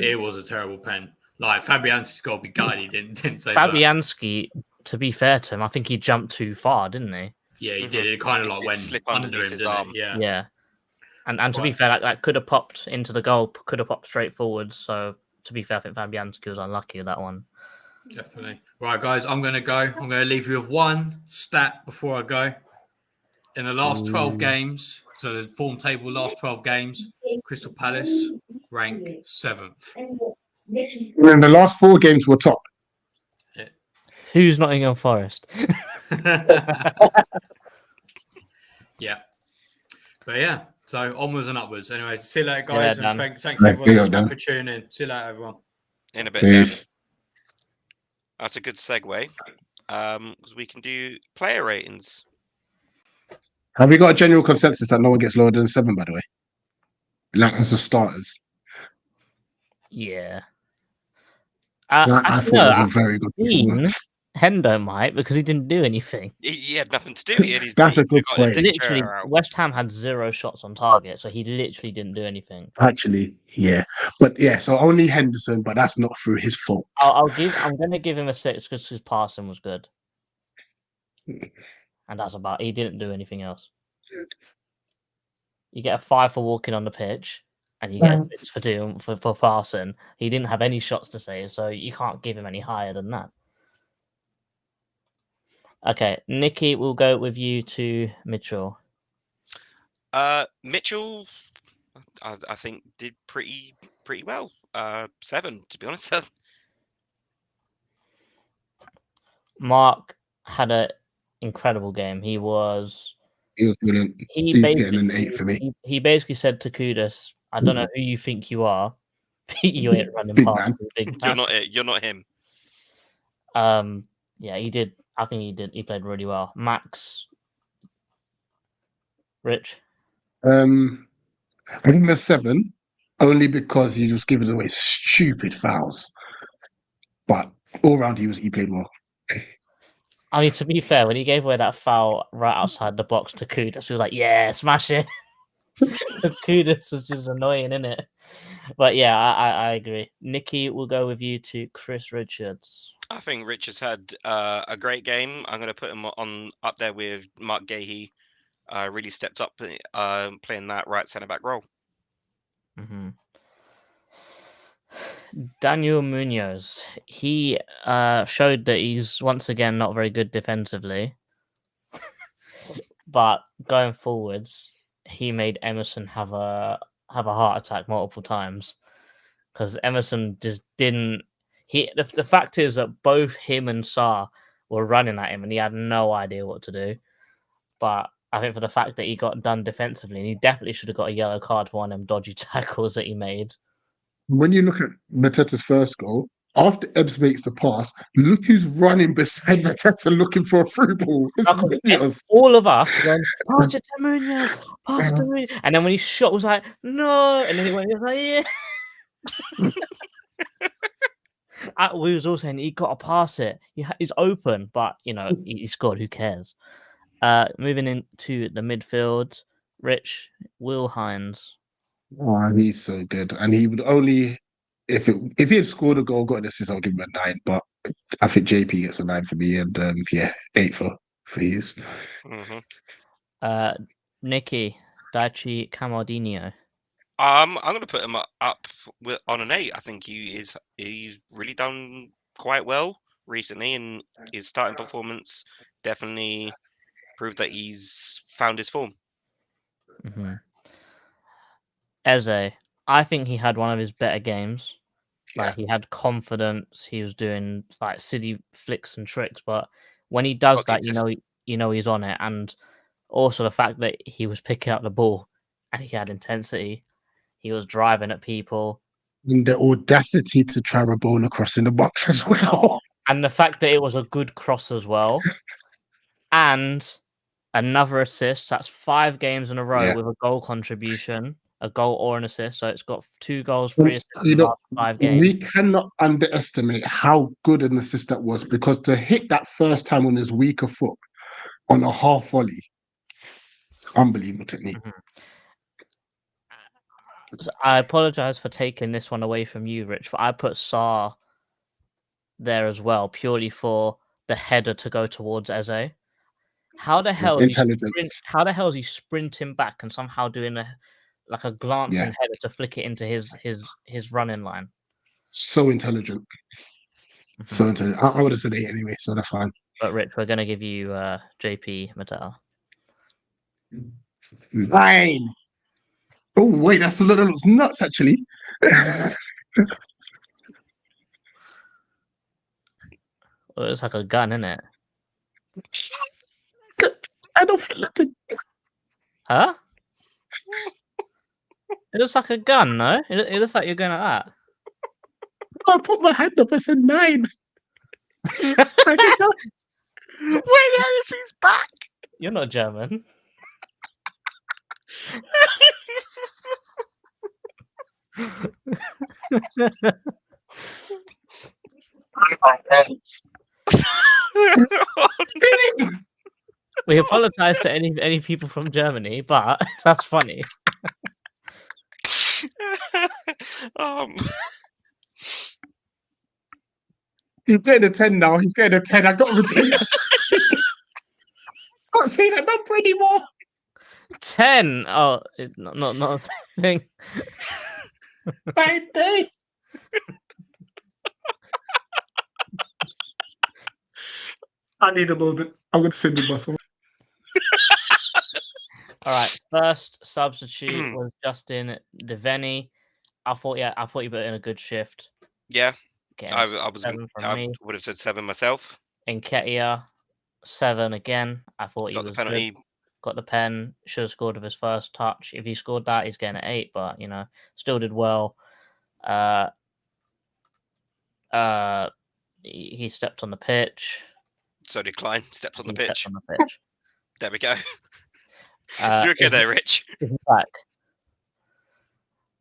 It was a terrible pen. Like Fabianski's got to be gutted. He didn't say that. Fabianski, to be fair to him, I think he jumped too far, didn't he? Yeah, he did. It kind of like went slip under underneath him, his didn't arm. it? Yeah. Yeah. And to be fair, that could have popped into the goal, could have popped straight forward. So to be fair, I think Fabianski was unlucky with that one. Definitely. Right, guys, I'm going to go. I'm going to leave you with one stat before I go. In the last 12 games, so the form table last 12 games, Crystal Palace rank 7th. And the last 4 games were top. Who's Nottingham Forest? Yeah. But yeah, so onwards and upwards. Anyway, see you later, See you guys. later, And Dan. thanks everyone for tuning in. See you later, everyone. In a bit. Peace. That's a good segue. Because we can do player ratings. Have we got a general consensus that no one gets lower than 7, by the way? Like, as the starters. Yeah. I thought it was a very good performance. Hendo might, because he didn't do anything. He had nothing to do. That's a good point. Literally, West Ham had 0 shots on target, so he literally didn't do anything. Actually, yeah. But yeah, so only Henderson, but that's not through his fault. I'm going to give him a 6 because his passing was good. And that's about he didn't do anything else. You get a 5 for walking on the pitch, and you get a 6 for doing for passing. He didn't have any shots to save, so you can't give him any higher than that. Okay, Nikki, we'll go with you to Mitchell. Mitchell, I think did pretty well. 7, to be honest. Mark had an incredible game. He was brilliant. He's getting an 8 for me. He basically said to Kudus, "I don't know who you think you are, but you ain't running Big past man. me, big You're man." You're not him. Yeah, he did. I think he did. He played really well. Max, Rich. I think there's 7, only because he was giving away stupid fouls. But all round, he played well. I mean, to be fair, when he gave away that foul right outside the box to Kudus, he was like, "Yeah, smash it." Kudus was just annoying, innit? But yeah, I agree. Nikki, we'll go with you to Chris Richards. I think Richards had a great game. I'm going to put him up there with Mark Gahey. Really stepped up playing that right centre back role. Mm-hmm. Daniel Munoz, he showed that he's once again not very good defensively, but going forwards, he made Emerson have a heart attack multiple times because Emerson just didn't. The fact is that both him and Sarr were running at him, and he had no idea what to do. But I think for the fact that he got done defensively, and he definitely should have got a yellow card for one of them dodgy tackles that he made. When you look at Mateta's first goal, after Ebbs makes the pass, look who's running beside Mateta looking for a through ball. All of us went, pass it to Munoz, pass it to Munoz. And then when he shot, was like, no. And then he was like, yeah. We was all saying he got to pass it. He's open, but he scored. Who cares? Moving into the midfield, Rich, Will Hines. Oh, he's so good, and he would only if he had scored a goal, got an assist, I'll give him a 9. But I think JP gets a 9 for me, and 8 for his. Mm-hmm. Nikki, Daichi Camardino. I'm going to put him up on an 8. I think he's really done quite well recently, and his starting performance definitely proved that he's found his form. Mm-hmm. Eze, I think he had one of his better games. Like Yeah. he had confidence. He was doing like silly flicks and tricks, but when he does Okay, that, you know he's on it. And also the fact that he was picking up the ball and he had intensity. He was driving at people, And the audacity to try Rabona cross in the box as well. and the fact that it was a good cross as well, and another assist. That's 5 games in a row Yeah. with a goal contribution, a goal or an assist. So it's got 2 goals, 3 assists You in the know, last 5 we games. cannot underestimate how good an assist that was, because to hit that first time on his weaker foot on a half volley, unbelievable technique. Mhm. So I apologize for taking this one away from you, Rich, but I put Saar there as well, purely for the header to go towards Eze. How the hell is he Intelligence. how the hell is he sprinting back and somehow doing a glancing Yeah. header to flick it into his running line? So intelligent. So Mhm. intelligent. I would have said 8 anyway, so that's fine. But Rich, we're gonna give you JP Mateta. 9. Oh, wait, that looks nuts, actually. Well, it's like a gun, isn't it? I don't feel like Huh? It looks like a gun, no? It looks like you're going like I put my hand up. I said 9. that. I did not. Wait, he's back. You're not German. We apologize to any people from Germany, but that's funny. um, He's getting a 10 now. He's getting a 10. I got to retain that. Can't say that number anymore. 10. Oh, not a thing. 9 day. I need a moment. I'm going to send you my phone. All right. First substitute was Justin Deveni. I thought you put in a good shift. yeah, Getting I a was. 7 from I me. would have said 7 myself. Nketiah, 7 again. I thought he Got the was penalty. good. Got the pen. Should have scored with his first touch. If he scored that, he's getting an 8. But still did well. He stepped on the pitch. So decline. Steps on the He stepped pitch. on the pitch. There we go. You're okay there, Rich. Is he back?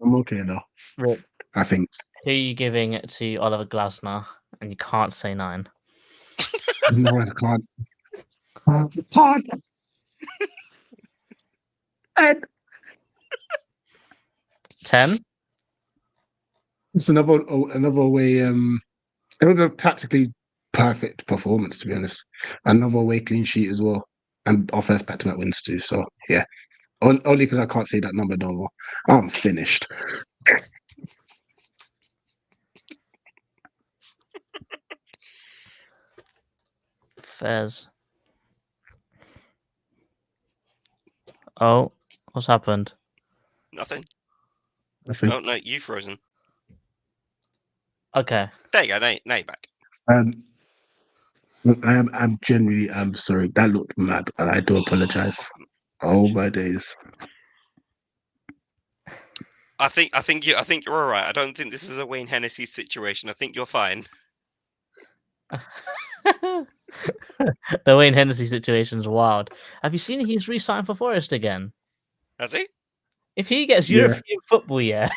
I'm okay now. Rick, I think. who are you giving it to Oliver Glasner? And you can't say 9. No, I can't. Can't. And 10? it's another way. It was a tactically perfect performance, to be honest. Another away clean sheet as well, and our first back-to-back wins too. So yeah, only because I can't say that number no more. I'm finished. Fez. Oh, what's happened? Nothing. I think. Oh no, you frozen. Okay. There you go. Now you're back. I'm genuinely. I'm sorry. That looked mad, and I do apologize. Oh my days. I think you're all right. I don't think this is a Wayne Hennessy situation. I think you're fine. The Wayne Hennessy situation's wild. Have you seen he's re-signed for Forest again? Has he? If he gets Yeah. European football, yeah.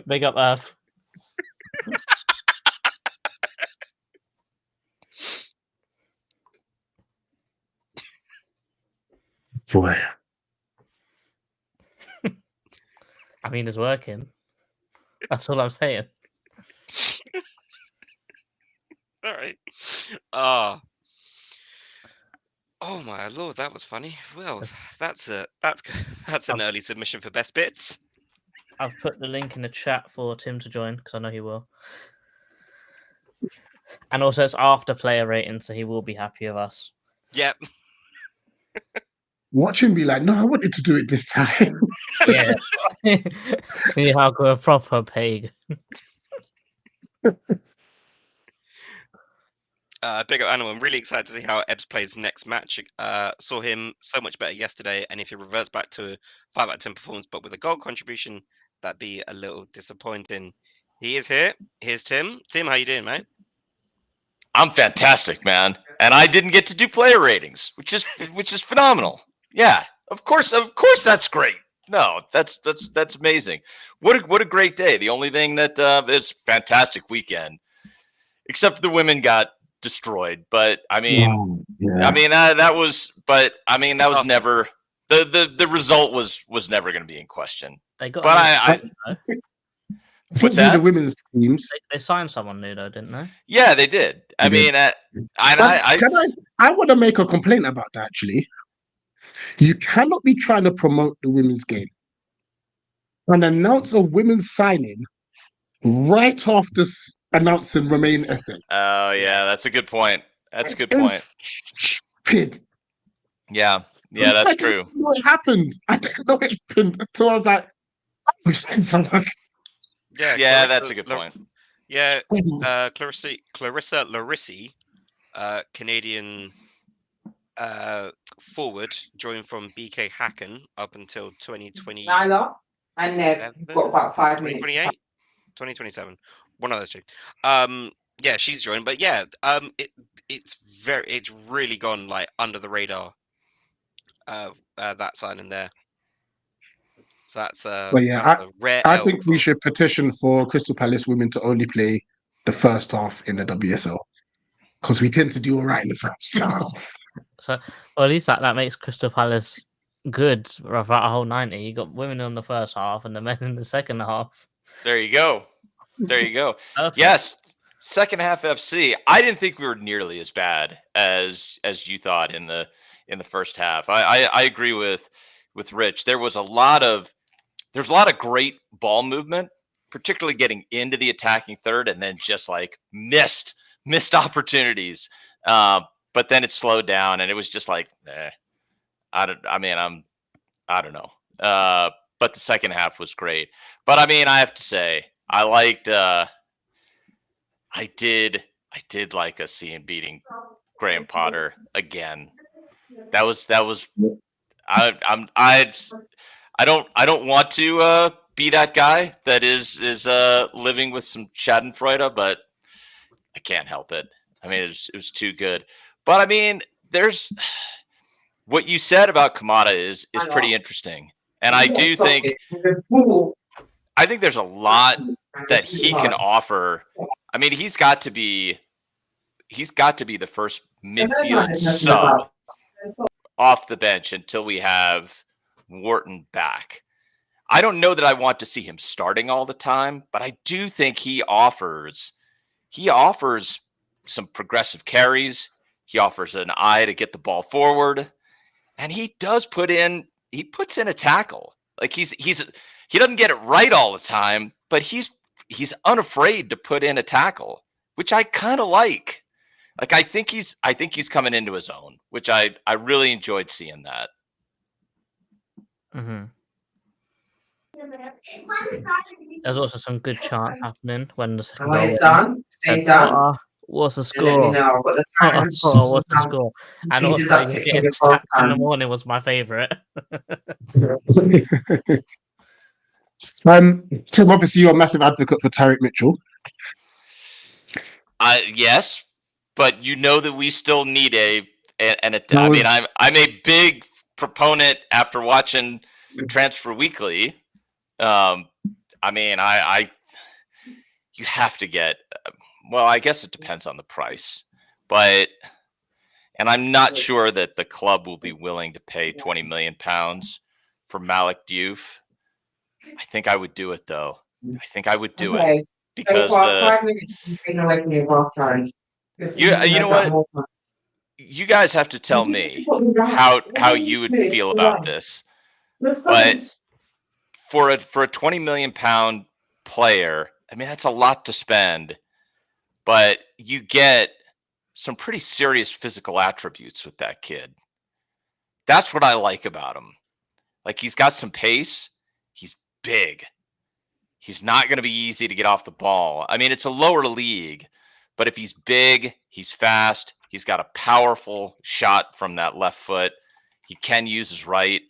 Big up Earth. Boy. I mean, it's working. That's all I'm saying. All right. Oh my lord, that was funny. Well, that's an early submission for best bits. I've put the link in the chat for Tim to join because I know he will. And also, it's after player rating, so he will be happy with us. Yep. Watch him be like, no, I wanted to do it this time. Yeah. You have got a proper pig. Big up Animal. I'm really excited to see how Ebbs plays next match. Saw him so much better yesterday, and if he reverts back to a 5 out of 10 performance, but with a goal contribution, that'd be a little disappointing. He is here. Here's Tim. Tim, how you doing, mate? I'm fantastic, man, and I didn't get to do player ratings, which is phenomenal. Yeah, of course, that's great. No, that's amazing. What a great day. The only thing that it's fantastic weekend, except the women got destroyed. But I mean, that was never the result was never going to be in question. They got. But What's that? The women's teams. They signed someone new though, didn't they? Yeah, they did. I want to make a complaint about that. Actually, you cannot be trying to promote the women's game and announce a women's signing right after announcing Romain Esse. Oh yeah, that's a good point. That's a good point. Stupid. Yeah, that's true. I didn't know what happened. I didn't know what happened until I was like, "We signed someone." Yeah, that's a good point. Yeah, Clarissa Larissi, Canadian forward, joined from BK Hacken up until 2020. Nyla, and they've got about 5 minutes. 2028, 2027, one of those two. Yeah, she's joined, but yeah, it's really gone like under the radar. That signing there. So that's but yeah, that's a rare. I think we should petition for Crystal Palace women to only play the first half in the WSL because we tend to do all right in the first half. So, well, at least that makes Crystal Palace good throughout a whole 90. You got women in the first half and the men in the second half. There you go. Yes, second half FC. I didn't think we were nearly as bad as you thought in the first half. I agree with Rich. There's a lot of great ball movement, particularly getting into the attacking third, and then just like missed opportunities. But then it slowed down, and it was just like, I don't know. But the second half was great. But I mean, I have to say, I liked. I did like us seeing beating Graham Potter again. That was. I don't want to be that guy that is living with some Schadenfreude, but I can't help it. I mean, it was too good. But I mean, there's what you said about Kamada is pretty interesting, and I do think there's a lot that he can offer. I mean, he's got to be the first midfield sub off the bench until we have Wharton back. I don't know that I want to see him starting all the time, but I do think he offers some progressive carries. He offers an eye to get the ball forward, and he puts in a tackle. Like he doesn't get it right all the time, but he's unafraid to put in a tackle, which I kind of like. Like I think he's coming into his own, which I really enjoyed seeing that. Mm-hmm. There's also some good chants happening when the second goal It's done. Stay done. What's the score? What's the score? And also getting sacked in the morning was my favourite. Tim, obviously you're a massive advocate for Tyrick Mitchell. Yes, but you know that we still need I'm a big proponent after watching Transfer Weekly. I mean, you have to get. Well, I guess it depends on the price, and I'm not sure that the club will be willing to pay £20 million for Malik Diouf. I think I would do it though. I think I would do it because 5 minutes away from your time. You know what? You guys have to tell me how you would feel about this. But for a £20 million player, I mean that's a lot to spend. But you get some pretty serious physical attributes with that kid. That's what I like about him. Like, he's got some pace. He's big. He's not going to be easy to get off the ball. I mean, it's a lower league, but if he's big, he's fast, he's got a powerful shot from that left foot, he can use his right.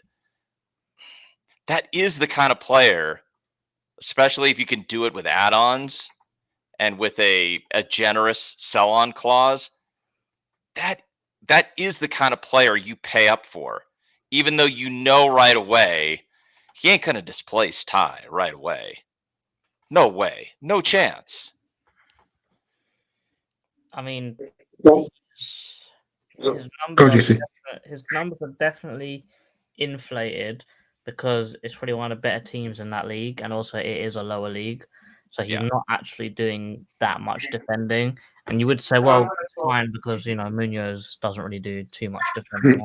That is the kind of player, especially if you can do it with add-ons and with a generous sell-on clause, that is the kind of player you pay up for, even though you know right away he ain't going to displace Ty right away. No way. No chance. I mean, Well, his Go, numbers, JC. his numbers are definitely inflated because it's probably one of the better teams in that league, and also it is a lower league. So he's not actually doing that much defending. And you would say, well, it's fine because, Munoz doesn't really do too much defending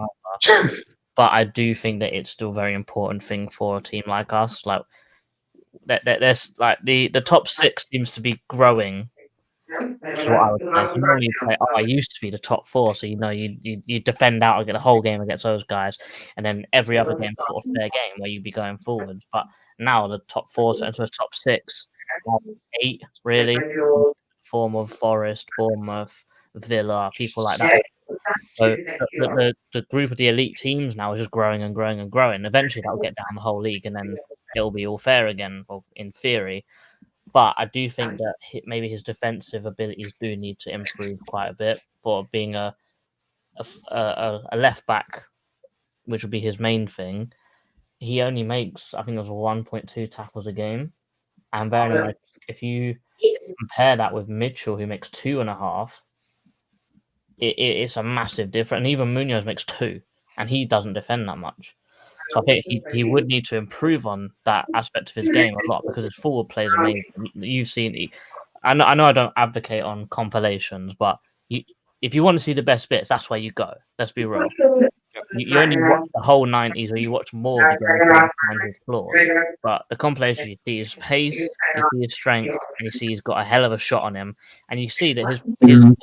either. But I do think that it's still a very important thing for a team like us. Like, there's like the top 6 seems to be growing. Which is what I would say. So normally you say, I used to be the top 4, so you defend out and get the whole game against those guys, and then every other game sort of fair game where you'd be going forwards. But now the top 4 turns to the top 6, 8 really, form of Forest, Bournemouth, Villa, people like that. So the group of the elite teams now is just growing and growing and growing. Eventually that'll get down the whole league, and then it'll be all fair again, or in theory. But I do think that maybe his defensive abilities do need to improve quite a bit for being a left back, which would be his main thing. He only makes, I think it was 1.2 tackles a game. And bearing in mind, if you compare that with Mitchell, who makes 2.5, it's a massive difference. And even Munoz makes 2, and he doesn't defend that much. So I think he would need to improve on that aspect of his game a lot, because his forward play is amazing. You've seen, I know I don't advocate on compilations, but if you want to see the best bits, that's where you go. Let's be real. You only watch the whole 90s, or you watch more of the game to find his flaws. But the compilation, you see his pace, you see his strength, and you see he's got a hell of a shot on him. And you see that his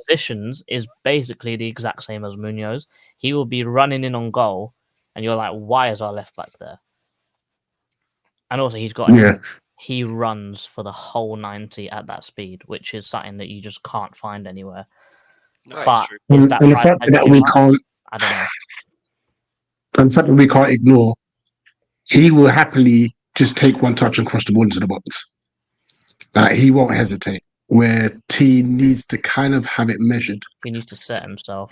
positions is basically the exact same as Munoz. He will be running in on goal, and you're like, why is our left back there? And also, he runs for the whole 90 at that speed, which is something that you just can't find anywhere. No, But And is that the price fact tag that too we much? can't, I don't know. and the fact that we can't ignore, he will happily just take one touch and cross the ball into the box. Like, he won't hesitate. Where T needs to kind of have it measured, He needs to set himself.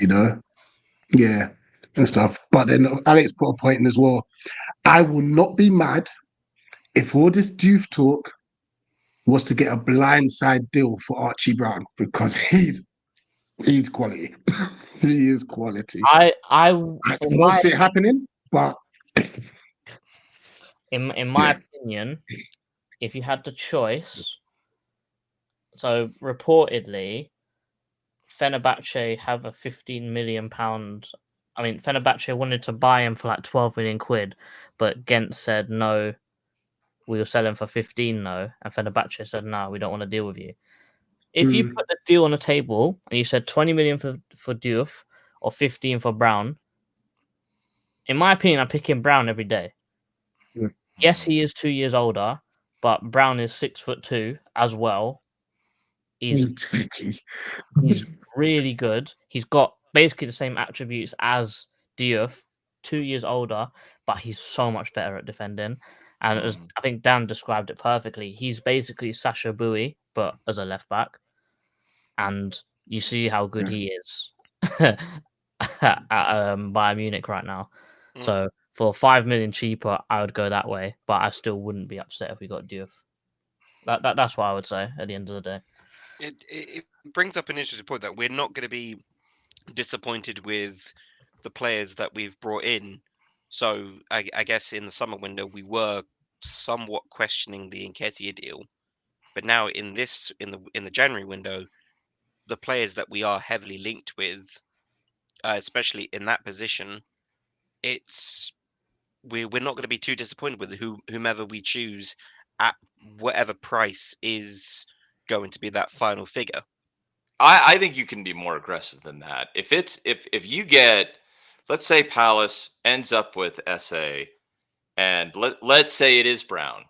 Yeah, and stuff. But then Alex put a point in as well. I will not be mad if all this Doof talk was to get a blindside deal for Archie Brown, because he's quality. He is quality. I don't see it happening, but in my opinion, if you had the choice, so reportedly, Fenerbahce have a £15 million. I mean, Fenerbahce wanted to buy him for like 12 million quid, but Ghent said no, we will sell him for 15 no, and Fenerbahce said no, we don't want to deal with you. If you put the deal on the table and you said 20 million for Diouf or 15 for Brown, in my opinion, I'm picking Brown every day. Yeah. Yes, he is 2 years older, but Brown is 6'2" as well. He's really good. He's got basically the same attributes as Diouf, 2 years older, but he's so much better at defending. And as I think Dan described it perfectly, he's basically Sasha Bowie, but as a left back. And you see how good he is at Bayern Munich right now. So for 5 million cheaper, I would go that way, but I still wouldn't be upset if we got Diouf. That's what I would say at the end of the day. It brings up an interesting point that we're not going to be disappointed with the players that we've brought in. So I guess in the summer window we were somewhat questioning the Nketiah deal, but now in the January window, the players that we are heavily linked with, especially in that position, we're not going to be too disappointed with whomever we choose at whatever price is going to be that final figure. I think you can be more aggressive than that. If you get, let's say Palace ends up with SA, and let's say it is Brown,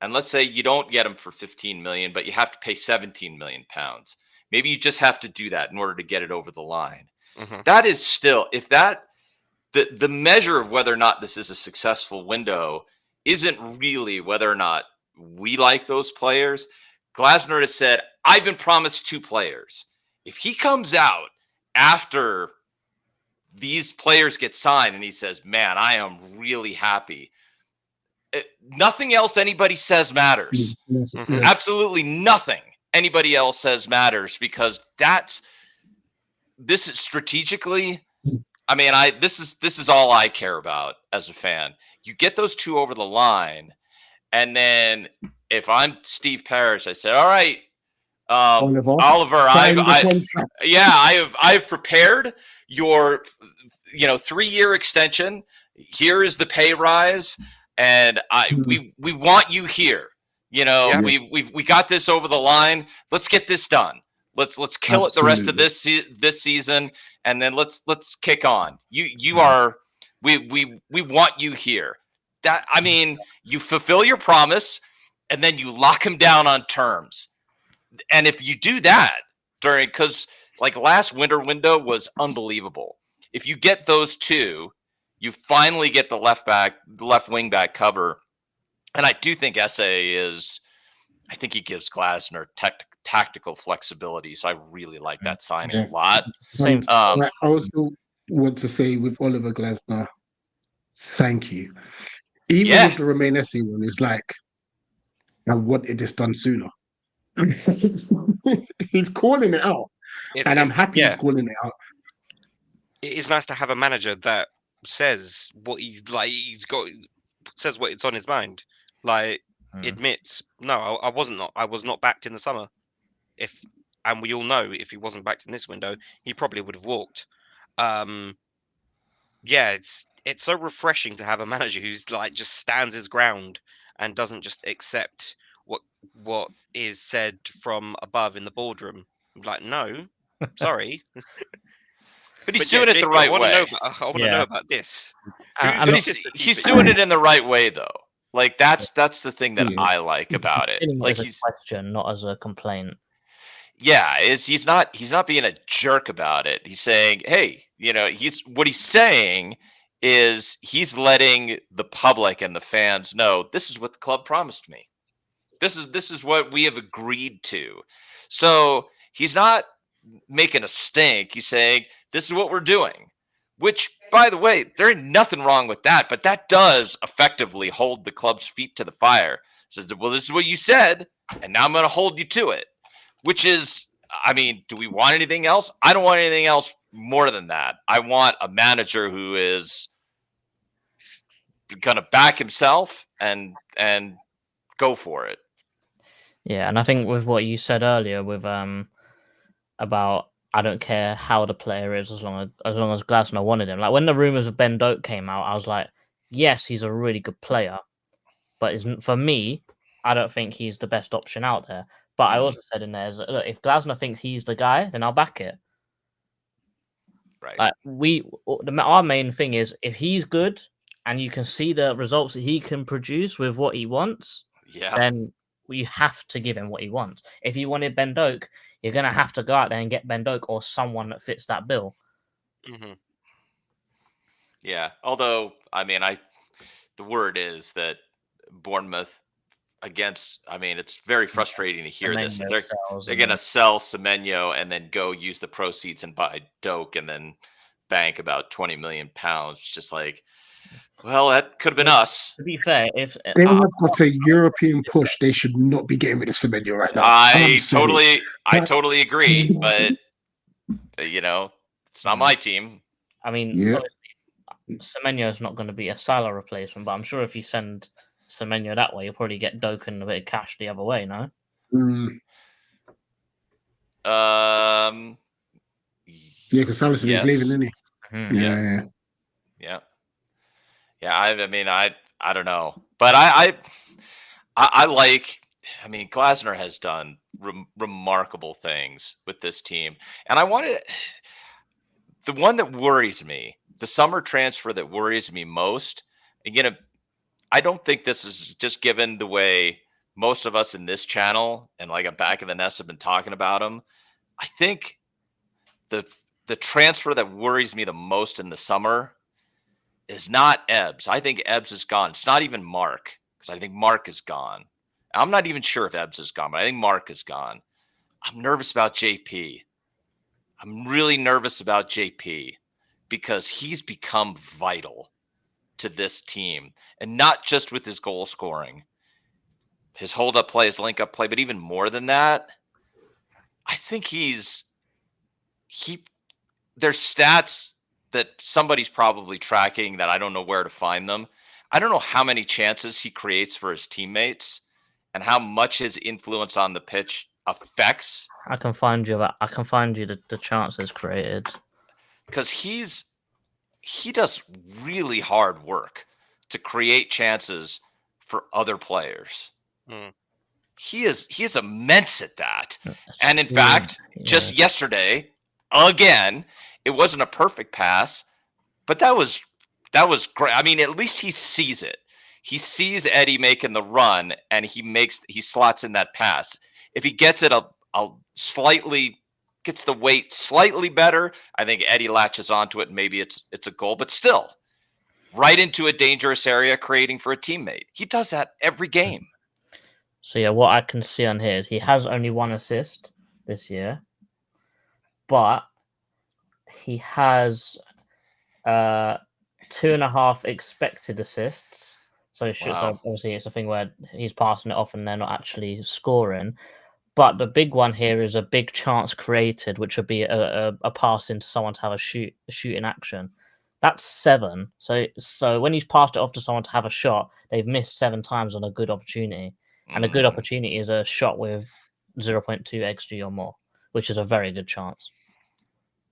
and let's say you don't get him for 15 million, but you have to pay 17 million pounds. Maybe you just have to do that in order to get it over the line. That is still, if that the measure of whether or not this is a successful window isn't really whether or not we like those players. Glasner has said, I've been promised 2 players. If he comes out after these players get signed and he says, man, I am really happy, nothing else anybody says matters. Absolutely nothing anybody else says matters, because this is strategically, I mean, this is all I care about as a fan. You get those 2 over the line, and then if I'm Steve Parrish, I said, all right, Oliver, I've prepared your 3-year extension. Here is the pay rise, and we want you here. We got this over the line. Let's get this done. Let's kill it the rest of this season, and then let's kick on. We want you here. That, I mean, you fulfill your promise, and then you lock him down on terms. And if you do that because like last winter window was unbelievable. If you get those 2, you finally get the left wing back cover. And I do think SA I think he gives Glasner tactical flexibility. So I really like that signing a lot. I also want to say with Oliver Glasner, thank you. Even with the Remain SE one, it's like, I wanted this done sooner. He's calling it out. And I'm happy he's calling it out. It is nice to have a manager that says what says what it's on his mind. Like, admits, no, I was not backed in the summer. And we all know if he wasn't backed in this window, he probably would have walked. It's so refreshing to have a manager who's like just stands his ground and doesn't just accept what is said from above in the boardroom. Like, no, sorry. But he's doing it the right way. I want to know about this. But he's doing it in the right way, though. Like that's the thing that I like about it. Like he's a question, not as a complaint. Yeah, he's not being a jerk about it. He's saying, hey, what he's saying is he's letting the public and the fans know this is what the club promised me. This is what we have agreed to. So he's not making a stink. He's saying this is what we're doing, which, by the way, there ain't nothing wrong with that, but that does effectively hold the club's feet to the fire. Says, well, this is what you said, and now I'm going to hold you to it, which is, I mean, do we want anything else? I don't want anything else more than that. I want a manager who is going to back himself and go for it. Yeah, and I think with what you said earlier with about I don't care how the player is as long as Glasner wanted him. Like when the rumors of Ben Doak came out, I was like, yes, he's a really good player, but for me, I don't think he's the best option out there. But I also said in there, look, if Glasner thinks he's the guy, then I'll back it. Right. Like our main thing is if he's good and you can see the results that he can produce with what he wants, then we have to give him what he wants. If you wanted Ben Doak, you're going to have to go out there and get Ben Doak or someone that fits that bill. Mm-hmm. Yeah. Although, I mean, the word is that Bournemouth it's very frustrating to hear this. They're going to sell Semenyo and then go use the proceeds and buy Doak and then bank about £20 million. Just like, well, that could have been us. To be fair, if they have got a European push, they should not be getting rid of Semenyo right now. I totally agree, but it's not my team. I mean, Semenyo is not going to be a Salah replacement, but I'm sure if you send Semenyo that way, you'll probably get Doak and a bit of cash the other way, no? Yeah, because Salison is leaving, isn't he? Mm-hmm. Yeah. I mean, I don't know, but I like I mean, Glasner has done remarkable things with this team. And the one that worries me, the summer transfer that worries me most, again, I don't think this is just given the way most of us in this channel and like I'm back in the nest have been talking about him. I think the transfer that worries me the most in the summer is not Ebbs. I think Ebbs is gone. It's not even Mark, because I think Mark is gone. I'm not even sure if Ebbs is gone, but I think Mark is gone. I'm nervous about JP. I'm really nervous about JP because he's become vital to this team, and not just with his goal scoring, his hold up play, his link up play, but even more than that, I think there's stats that somebody's probably tracking that I don't know where to find them. I don't know how many chances he creates for his teammates and how much his influence on the pitch affects. I can find you the chances created. Because he does really hard work to create chances for other players. Mm. He is immense at that. And in fact, just yesterday, again, it wasn't a perfect pass, but that was great. I mean, at least he sees it. He sees Eddie making the run, and he slots in that pass. If he gets it gets the weight slightly better, I think Eddie latches onto it, and maybe it's a goal, but still right into a dangerous area, creating for a teammate. He does that every game. So yeah, what I can see on here is he has only 1 assist this year, but he has 2.5 expected assists. So obviously it's a thing where he's passing it off and they're not actually scoring. But the big one here is a big chance created, which would be a pass into someone to have a shoot in action. That's 7. So when he's passed it off to someone to have a shot, they've missed 7 times on a good opportunity. And a good opportunity is a shot with 0.2 xG or more, which is a very good chance.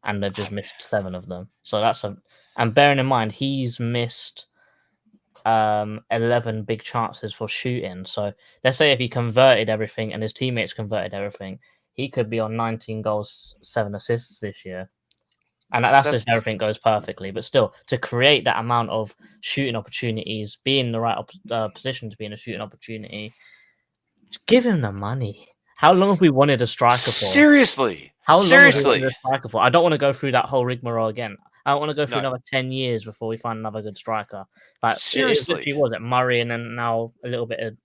And they've just missed 7 of them. So and bearing in mind, he's missed 11 big chances for shooting. So let's say if he converted everything and his teammates converted everything, he could be on 19 goals, 7 assists this year. And that's if everything goes perfectly. But still, to create that amount of shooting opportunities, be in the right position to be in a shooting opportunity, give him the money. How long have we wanted a striker for? Seriously. How long have we wanted a striker for? I don't want to go through that whole rigmarole again. I don't want to go through another 10 years before we find another good striker. Like, seriously. It was at Murray and then now a little bit of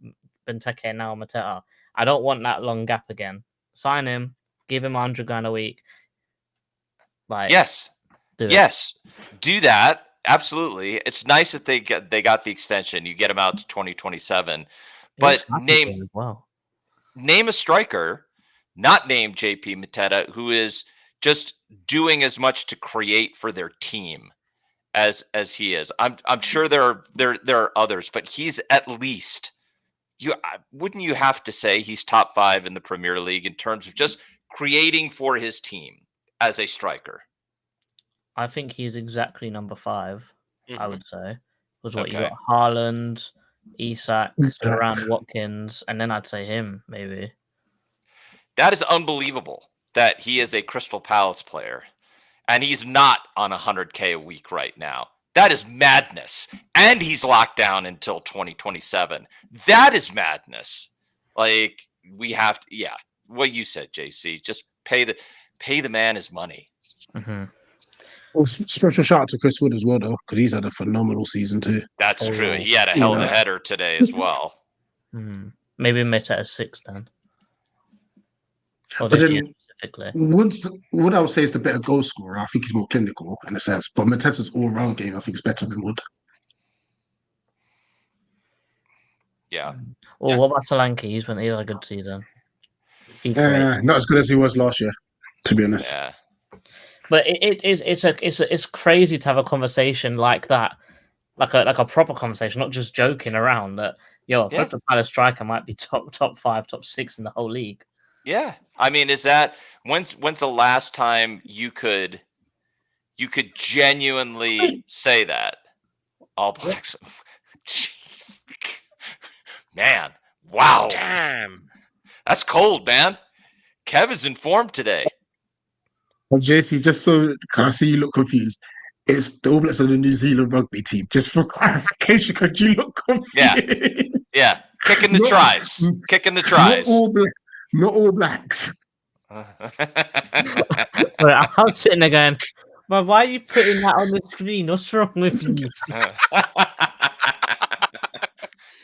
Benteke and now Mateta. I don't want that long gap again. Sign him, give him $100,000 a week. Like, yes. Do that. Absolutely. It's nice that they got the extension. You get them out to 2027. But name a striker, not named JP Mateta, who is just doing as much to create for their team as he is. I'm sure there are others, but he's at least wouldn't you have to say he's top 5 in the Premier League in terms of just creating for his team as a striker? I think he's exactly number 5. I would say was what you got: Haaland, Isak, Duran, Watkins, and then I'd say him maybe. That is unbelievable that he is a Crystal Palace player and he's not on $100K a week right now. That is madness. And he's locked down until 2027. That is madness. Like, we have to, what you said, JC, just pay the man his money. Mm-hmm. Well, special shout out to Chris Wood as well, though, because he's had a phenomenal season too. That's true. He had a hell of a header today as well. Maybe Mateta 6 then. Or but this then, year specifically. Wood, I would say, is the better goal scorer. I think he's more clinical in a sense. But Mateta's all-round game, I think, is better than Wood. Yeah. Well, what about Solanke? He's had a good season. Not as good as he was last year, to be honest. Yeah. But it's crazy to have a conversation like that, like a proper conversation, not just joking around. That Crystal Palace striker might be top 5, top 6 in the whole league. Yeah, I mean, is that when's the last time you could genuinely say that? All Blacks, jeez, man, Wow. Damn. That's cold, man. Kev is informed today. Well, JC, just so can I see you look confused? It's the All Blacks are the New Zealand rugby team. Just for clarification, because you look confused. Yeah. Kicking the Not- tries. Kicking the Not tries. not all Blacks. Sorry, I'm sitting there going, "But why are you putting that on the screen? What's wrong with you?"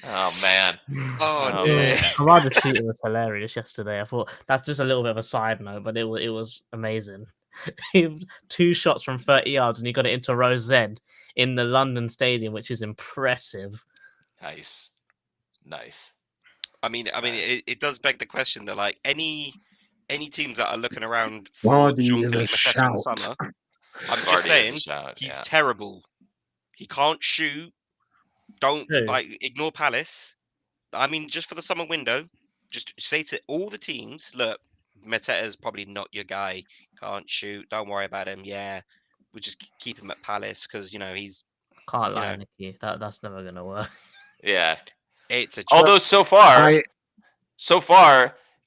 Oh man. Oh, Oh, dear. man. Kamada's tweet was hilarious yesterday. I thought that's just a little bit of a side note, but it was amazing. He had 2 shots from 30 yards and he got it into row Z in the London Stadium, which is impressive. Nice. I mean, Nice. it does beg the question that like any teams that are looking around for Vardy John is a Philippe Mateta in the shout. summer, I'm Vardy just is a saying shout, he's yeah. terrible. He can't shoot. Don't Who? like ignore Palace. I mean, just for the summer window, just say to all the teams, look, Mateta's probably not your guy. Can't shoot. Don't worry about him. Yeah, we'll just keep him at Palace because he's Can't You lie, know. Nicky. That's never gonna work. Yeah. it's a Although so far, I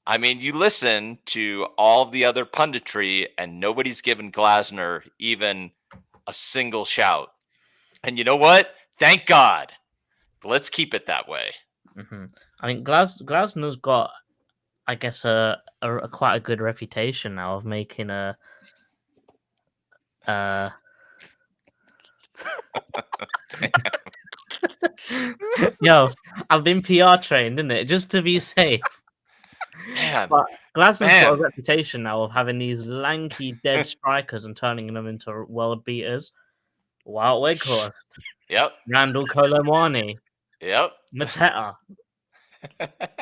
I mean, you listen to all the other punditry and nobody's given Glasner even a single shout. And you know what? Thank God. Let's keep it that way. Hmm. I mean, Glasnow's got, I guess, a quite a good reputation now of making a. Yo, I've been PR trained, isn't it? Just to be safe. Man, But Glasnow's got a Man. reputation now of having these lanky, dead strikers and turning them into world beaters. Wout Weghorst, Yep. Randall Colomwani, Yep. Mateta.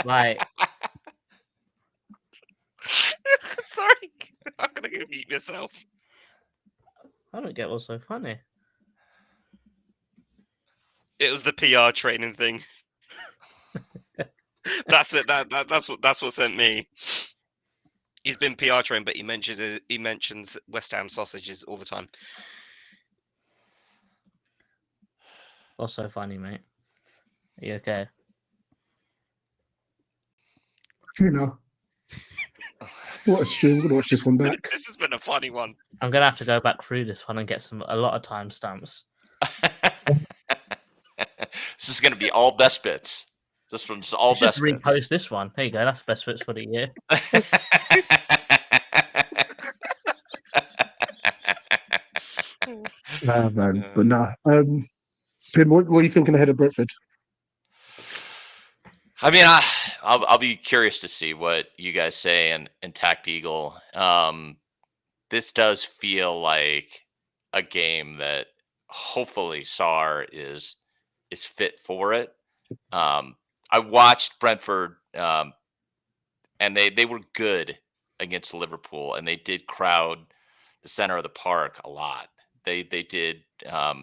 Like, Sorry, I'm gonna go mute myself. I don't get what's so funny. It was the PR training thing. That's it. That's what sent me. He's been PR trained, but he mentions West Ham sausages all the time. What's so funny, mate? Are you okay? What a stream. I'm gonna watch this one back. This has been a funny one. I'm gonna have to go back through this one and get a lot of timestamps. This is going to be all best bits. This one's all Just best bits. repost this one. There you go. That's best bits for the year. Man, but nah. Pim, what are you thinking ahead of Brentford? I mean, I'll be curious to see what you guys say and Tact Eagle. This does feel like a game that hopefully Sarr is fit for it. I watched Brentford, and they were good against Liverpool, and they did crowd the center of the park a lot. They did a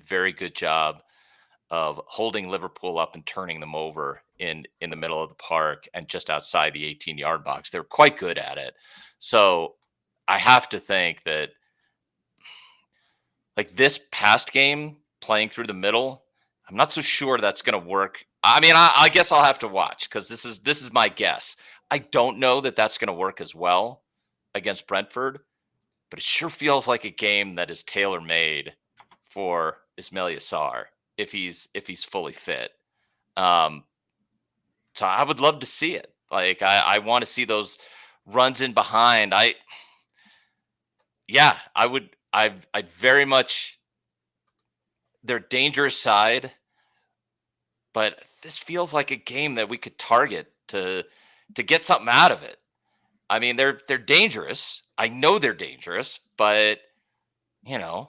very good job of holding Liverpool up and turning them over in the middle of the park and just outside the 18-yard box. They were quite good at it. So I have to think that, like, this past game playing through the middle, I'm not so sure that's going to work. I mean, I guess I'll have to watch because this is my guess. I don't know that that's going to work as well against Brentford, but it sure feels like a game that is tailor-made for Ismaila Sarr if he's fully fit. So I would love to see it. Like, I want to see those runs in behind. I'd very much, their dangerous side, but this feels like a game that we could target to get something out of it. I mean, they're dangerous. I know they're dangerous, but I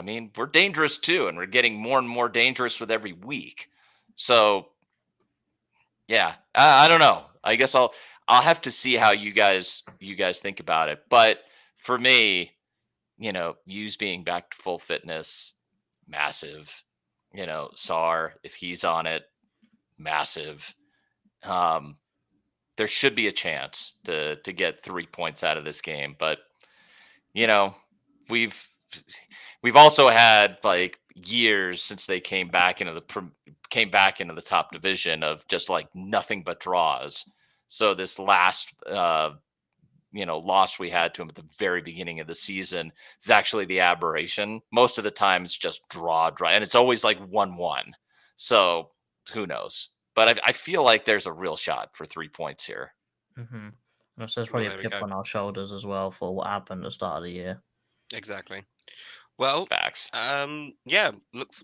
mean, we're dangerous too, and we're getting more and more dangerous with every week. So, yeah, I don't know. I guess I'll have to see how you guys think about it. But for me, Hughes being back to full fitness, massive. Sarr, if he's on it, massive. There should be a chance to get 3 points out of this game, but we've also had like years since they came back into came back into the top division of just like nothing but draws. So this last loss we had to him at the very beginning of the season is actually the aberration. Most of the time it's just draw, and it's always like 1-1. So who knows? But I feel like there's a real shot for 3 points here. Mm-hmm. And so there's probably a chip on our shoulders as well for what happened at the start of the year. Exactly. Well, facts.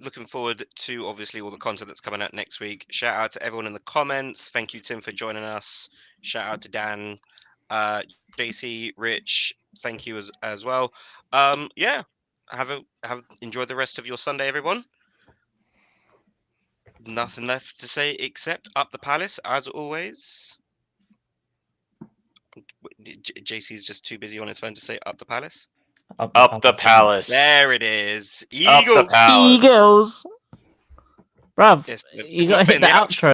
Looking forward to obviously all the content that's coming out next week. Shout out to everyone in the comments. Thank you, Tim, for joining us. Shout out to Dan, JC, Rich. Thank you as well. Have enjoyed the rest of your Sunday, everyone. Nothing left to say except up the palace as always. JC's just too busy on his phone to say up the palace. Up the palace. There it is. Eagles. Eagles. Bruv, you got to hit the outro.